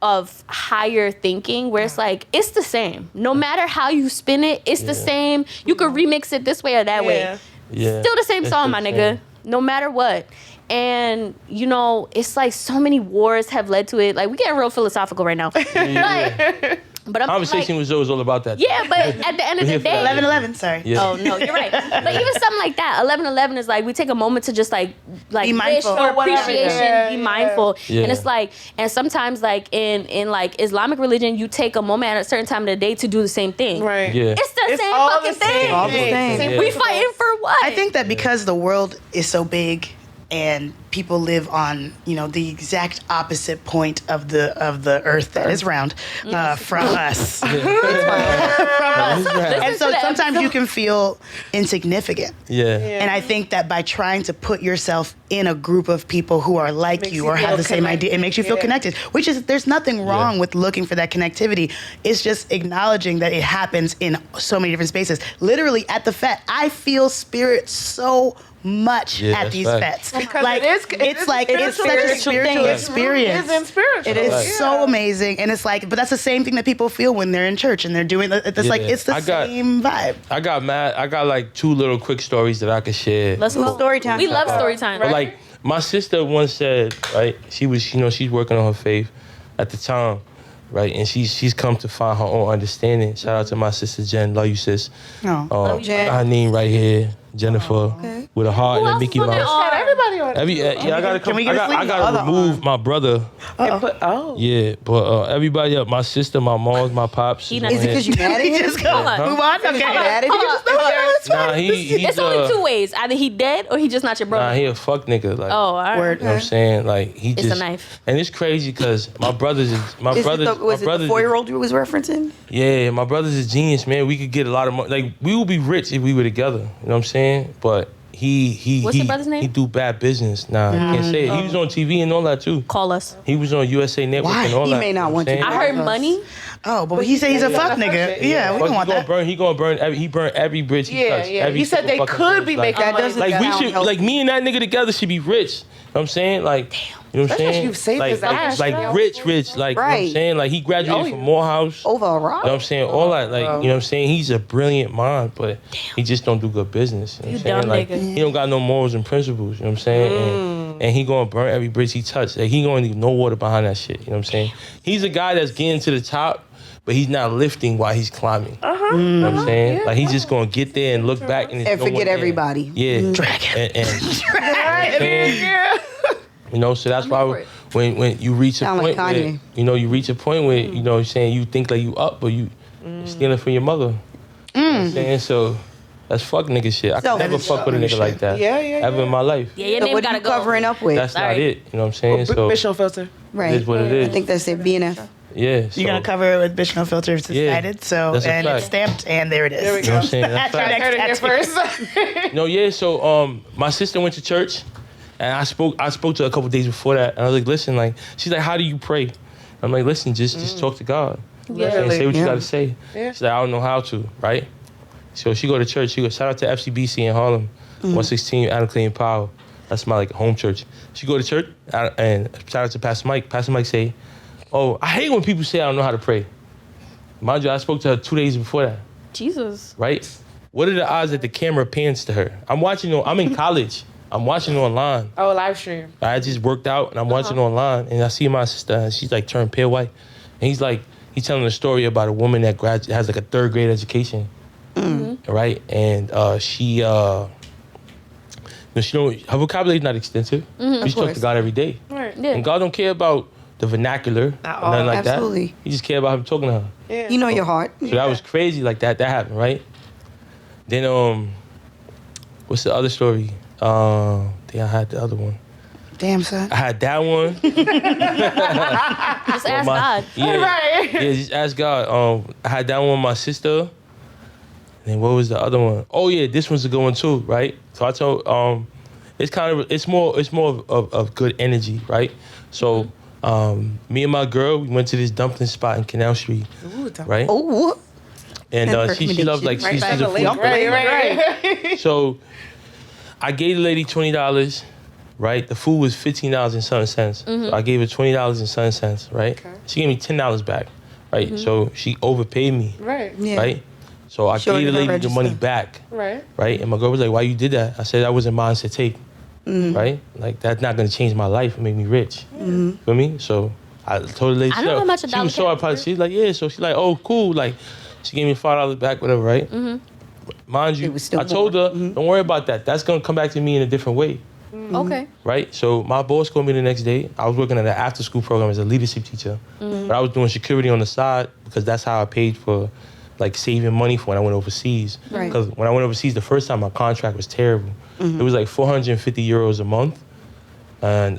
of higher thinking where it's like it's the same. No matter how you spin it, it's the same. You could remix it this way or that way. Yeah. Still the same It's song, the my nigga. same. No matter what. And it's like so many wars have led to it. Like we getting real philosophical right now. But I'm Conversation like, was always all about that. yeah, but at the end of We're the here for day, that. 11/11. Sorry. Yeah. oh no, you're right. But even something like that, 11/11 is like we take a moment to just like Be mindful. wish for Whatever. appreciation, Yeah, be yeah. mindful, Yeah. and it's like, and sometimes like in like Islamic religion, you take a moment at a certain time of the day to do the same thing. Right. Yeah. It's the It's same all fucking the same thing. All the same. Same Yeah. We principle. fighting for what? I think that because the world is so big and people live on, the exact opposite point of the earth that is round from us. And so sometimes you can feel insignificant. Yeah. And I think that by trying to put yourself in a group of people who are like Makes you you or have feel the same idea, it makes you feel Yeah. connected, which is, there's nothing wrong with looking for that connectivity. It's just acknowledging that it happens in so many different spaces. Literally at the Fet, I feel spirit so much Yeah, at that's these facts. fets. Because Like, it's like, it's such a spiritual experience. It's in spiritual. It is Right. so amazing, and it's like, but that's the same thing that people feel when they're in church and they're doing. It's like Yeah. it's the same vibe. I got mad. I got like 2 little quick stories that I could share. Let's go. Story time. We love story time. But like my sister once said, right? She was, she's working on her faith at the time, right? And she's come to find her own understanding. Shout out to my sister Jen. Love you, sis. Oh. you, Jen. Her name right here, Jennifer, with a heart Who and a else Mickey was on Mouse. that? Everybody on I gotta Can we get a I sleep? gotta remove my brother. Oh. Yeah, but everybody up, my sister, my mom's, my pops. He not- Is it because you mad at him? Just go. Huh? Move on. Okay. Mad at him? Nah, he's It's only 2 ways. Either he dead or he just not your brother. Nah, he a fuck nigga. Like, oh, all right. Word. you know what I'm saying? Like he It's just a knife. And it's crazy because my brothers is Was it the 4-year-old you was referencing? Yeah, my brother's a genius, man. We could get a lot of money. Like we would be rich if we were together. You know what I'm saying? But he What's your brother's name? He do bad business. Nah, I can't say it. He was on TV and all that too. Call us. He was on USA Network Why? and all He that. may not you know want what to. I'm I saying? heard money. Oh, but he said he's a fuck nigga. shit. Yeah, we Fuck, don't want that. He gonna burn every. He burned every bridge he Yeah, touched. yeah. Every He said single they fucking could be bridge. making That money. doesn't Like we sound should, healthy. like me and that nigga together should be rich. You know what I'm saying? Like, you know what I'm Especially saying? if you saved like, his ass, like bro. rich, like, you know what I'm Right. saying? Like he graduated from Morehouse. Over a You know rock? what I'm saying? All that, like, you know what I'm saying? He's a brilliant mind, but he just don't do good business. You know what I'm saying? dumb Like, nigga. he don't got no morals and principles. You know what I'm saying? And he gonna burn every bridge he touched. Like, he gonna leave no water behind that shit. You know what I'm saying? He's a guy that's getting to the top, but he's not lifting while he's climbing. You know what I'm saying? Like, he's just gonna get there and look back and, And there's no forget one there. everybody. Yeah. Dragon. And you know, so that's why when you reach a Sound like point where, Kanye. you know, you reach a point where, you know, you're saying you think like you up, but you stealing from your mother. You know what I'm saying? So that's fuck nigga shit. I So- could never fuck with a nigga like that. Yeah, Ever in my life. Yeah, your So name what are gotta you go. covering up with? That's not Sorry. it. You know what I'm saying? So Bitch no filter. Right. it is what it is. I think that's it. BNF. Yeah. So, You're gonna cover it with bitch no filters decided. So that's a and fact. it's stamped and there it is. There we you know what I'm saying? That's That's fact. your Heard it here next first. No, yeah. So my sister went to church, and I spoke to her a couple days before that, and I was like, listen, like, she's like, how do you pray? I'm like, listen, just talk to God. You know what I'm saying? Say what you Yeah. gotta say. Yeah. She's like, I don't know how to, right? So she go to church. She go, shout out to FCBC in Harlem, 116 Adam Clean Power. That's my like home church. She go to church, and shout out to Pastor Mike. Pastor Mike say, oh, I hate when people say I don't know how to pray. Mind you, I spoke to her 2 days before that, Jesus. right? What are the odds that the camera pans to her? I'm in college. I'm watching online. Oh, live stream. I just worked out and I'm watching online, and I see my sister and she's like turned pale white, and he's telling a story about a woman that has like a 3rd grade education, right? And she her vocabulary's not extensive. She talks course. to God every day, Right. Yeah. and God don't care about the vernacular, At or all. nothing like Absolutely. that. He just care about him talking to her. Yeah. You know your heart. So that was crazy, like that happened, right? Then What's the other story? I had the other one. Damn, son. I had that one. Just ask God. Yeah, Right. yeah, just ask God. I had that one with my sister. And then what was the other one? Oh yeah, this one's a good one too, right? So I told it's more of good energy, right? So me and my girl, we went to this dumpling spot in Canal Street, right? Oh, And she loves like she's a food. Right. So I gave the lady $20, right? The food was $15 and something cents. So I gave her $20 and something cents, right? Okay. She gave me $10 back, right? So she overpaid me, Right. yeah. right? So I Showed gave the her lady the money register. back, Right. right? And my girl was like, "Why you did that?" I said, "That wasn't mine to take, right? Like that's not gonna change my life and make me rich." Feel me? So I told the lady, I know how much a she dollar was so can probably be. she's like, "Yeah." So she's like, "Oh, cool." Like she gave me $5 back, whatever, right? Mind you, It was still I told more. her, "Don't worry about that. That's gonna come back to me in a different way." Okay. Right? So my boss called me the next day. I was working at an after school program as a leadership teacher. But I was doing security on the side because that's how I paid for like saving money for when I went overseas. Right. Because when I went overseas the first time, my contract was terrible. It was like 450 euros a month. And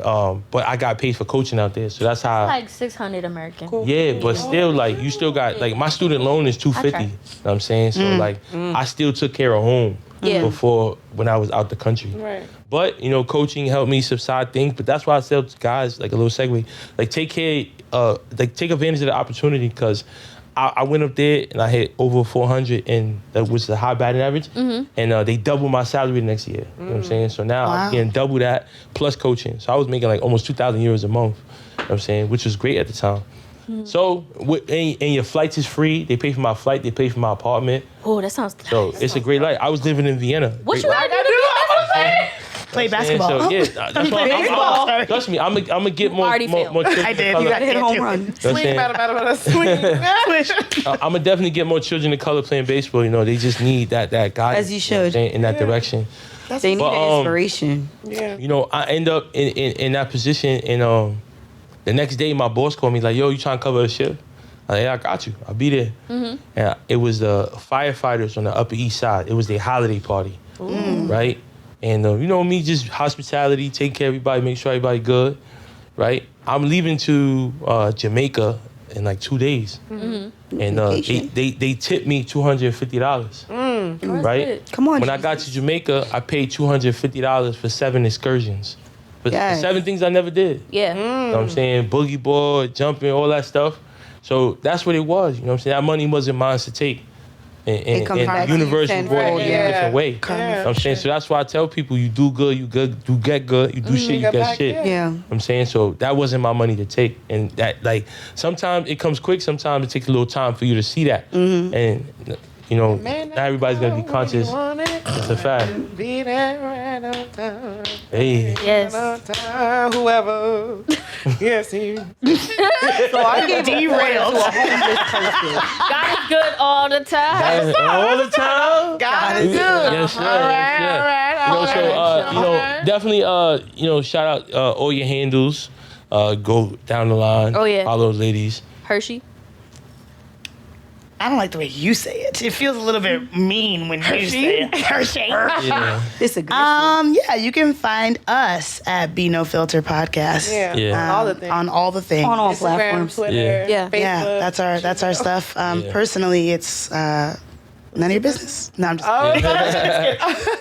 but I got paid for coaching out there. So that's how Like 600 American. yeah, but still, like, you still got, like, my student loan is $250. Okay. You know what I'm saying? So, like, I still took care of home Yeah. before when I was out the country. Right. But, you know, coaching helped me subside things. But that's why I tell guys, like, a little segue, like, take advantage of the opportunity because I went up there and I hit over 400 and that was the high batting average. And they doubled my salary the next year. You know what I'm saying? So now I'm getting double that plus coaching. So I was making like almost 2,000 euros a month. You know what I'm saying? Which was great at the time. So, and your flights is free. They pay for my flight. They pay for my apartment. Oh, that sounds So nice. it's a great life. I was living in Vienna. What Great you life. gotta do to be Play And basketball. so, yeah, that's why Baseball. trust me, I'm gonna get more Already more failed. children. I did. of You color. got Hit a home too. run. You know what I'm Swing, saying? swing. I'm gonna definitely get more children of color playing baseball. You know, they just need that guidance. As you know what I'm should. saying, in that direction. They need But, an inspiration. Yeah. You know, I end up in that position, and the next day my boss called me like, "Yo, you trying to cover a shift?" I'm like, "Yeah, I got you. I'll be there." And it was the firefighters on the Upper East Side. It was their holiday party, right? And you know me, just hospitality, take care of everybody, make sure everybody good, right? I'm leaving to Jamaica in like 2 days, and Vacation. they tipped me $250, right? good. Come on. When I got to Jamaica, I paid $250 for 7 excursions. For Yes. 7 things I never did. Yeah. You know what I'm saying? Boogie board, jumping, all that stuff. So that's what it was. You know what I'm saying? That money wasn't mine to take. And comes back to you universe tenfold, brought it in a yeah. different way. Yeah. You know what I'm saying? So that's why I tell people you do good, you get good, you do shit, you get get back, shit. yeah. Yeah. You know what I'm saying? So that wasn't my money to take. And that, like, sometimes it comes quick, sometimes it takes a little time for you to see that. And, you know, Man, not everybody's going to be conscious. It's a fact. Be there right on time. Hey. Yes. On time, whoever. Yes, he. So I get derailed. God is good all the time. All the time. God is good. Yes, sir. All right, yes, sir. all right, You know, all so right. you know, definitely you know, shout out all your handles. Go down the line. Oh, yeah. Follow those ladies. Hershey. I don't like the way you say it. It feels a little bit mean when you say it. Hershey. Yeah. It's a good Yeah, you can find us at Be No Filter Podcast. Yeah. Yeah. All the things. On all the things. on all Instagram, platforms. Twitter, Yeah. Facebook. Yeah, that's our stuff. Yeah. Personally, it's none of your business. No, I'm just Oh,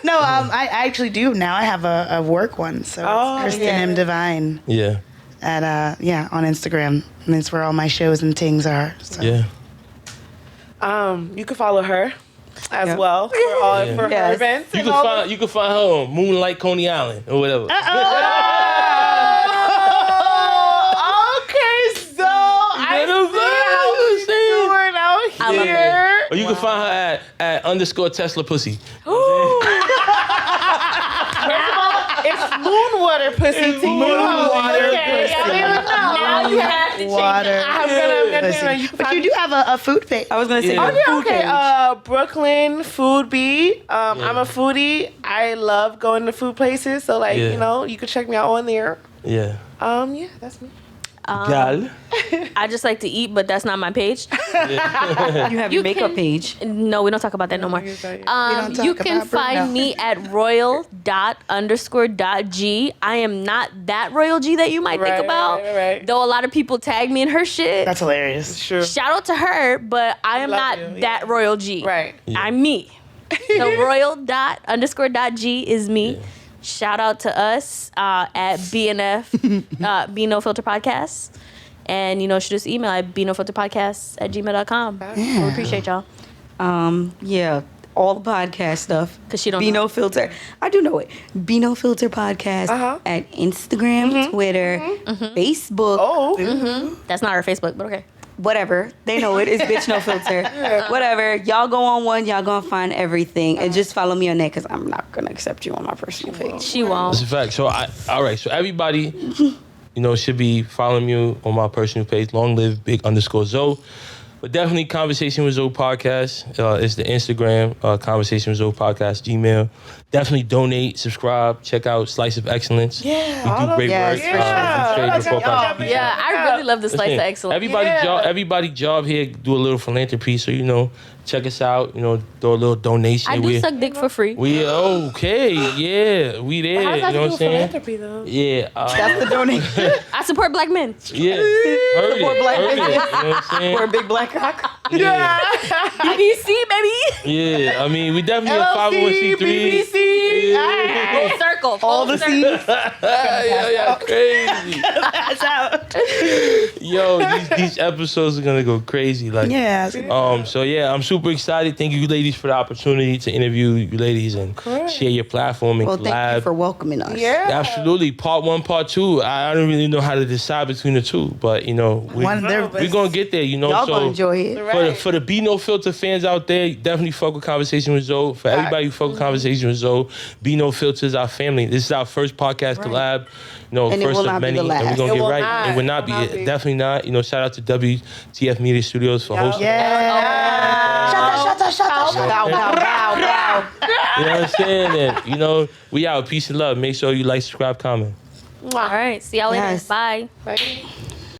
no. I actually do now. I have a work one, so Oh, it's Kristen yeah. M Divine Yeah. at on Instagram, and it's where all my shows and things are. So. Yeah. You can follow her as Yep. well for her Yes. events. You and can all find her on Moonlight Coney Island or whatever. Okay, so I see how you're doing out love here. Or you can find her at _ Tesla Pussy. It's Moonwater Pussy. Moonwater Okay, I didn't know. Now you have to change Water. I'm gonna Pussy. you can But find you do have a food page. I was gonna say Yeah. the food okay, page. Brooklyn Food Beat. I'm a foodie. I love going to food places. So like, Yeah. you know, you can check me out on there. Yeah. Yeah, that's me. Gal. I just like to eat, but that's not my page. You have your makeup page. No, we don't talk about that no more. don't talk You can about Bruno. find me at royal._.g. I am not that Royal G that you might think about. Right. Though a lot of people tag me in her shit. That's hilarious. True. Shout out to her, but I am Love not you, that Royal G. Right. I'm me. So royal._.g is me. Shout out to us at BNF, Be No Filter Podcast. And, shoot us email at benofilterpodcast@gmail.com. We appreciate y'all. Yeah, all the podcast stuff. 'Cause she don't Be know. No Filter. I do know it. Be No Filter Podcast at Instagram, Twitter, Facebook. That's not our Facebook, but okay. Whatever. They know it. It's Bitch No Filter. Whatever. Y'all go on one. Y'all gonna find everything. And just follow me on that because I'm not going to accept you on my personal page. She won't. That's a fact. So, all right. So, everybody, should be following you on my personal page. Long live Big_Zoe. But definitely Conversation with Zoe Podcast. It's the Instagram, Conversation with Zoe Podcast, Gmail. Definitely donate, subscribe, check out Slice of Excellence. Yeah, We do great work. Yeah, I really love the Slice of Excellence. Everybody job here do a little philanthropy, so check us out. Do a little donation. I do suck dick for free. We okay, yeah, we there. How does that You know do what I'm saying? philanthropy though? Yeah, That's the donation. I support black men. yeah. Heard it. black You know men. what I'm saying? Or a big black cock. Yeah, BBC, baby. yeah. I mean, we definitely a LLC, 501c3. BBC. Full circle. All the scenes. Yeah, crazy. That's out. Yo, these episodes are gonna go crazy. Like, Yeah. So yeah, I'm super excited. Thank you, ladies, for the opportunity to interview you, ladies, and share your platform and Well, collab. thank you for welcoming us. Yeah. Absolutely, part 1, part 2. I don't really know how to decide between the two, but we're gonna get there. Y'all gonna enjoy it. For the Be No Filter fans out there, definitely fuck with Conversation with Zoe. For everybody who fuck with Conversation with Zoe, Be No Filter is our family. This is our first podcast collab. And it first will of not be many, the last. and we're gonna It get will right. not. It would not be. Definitely not. Shout out to WTF Media Studios for hosting. Yeah. Shut up. Bow. You know what I'm saying? And we out. Peace and love. Make sure you like, subscribe, comment. All right. See y'all later. Yes. Bye. Right.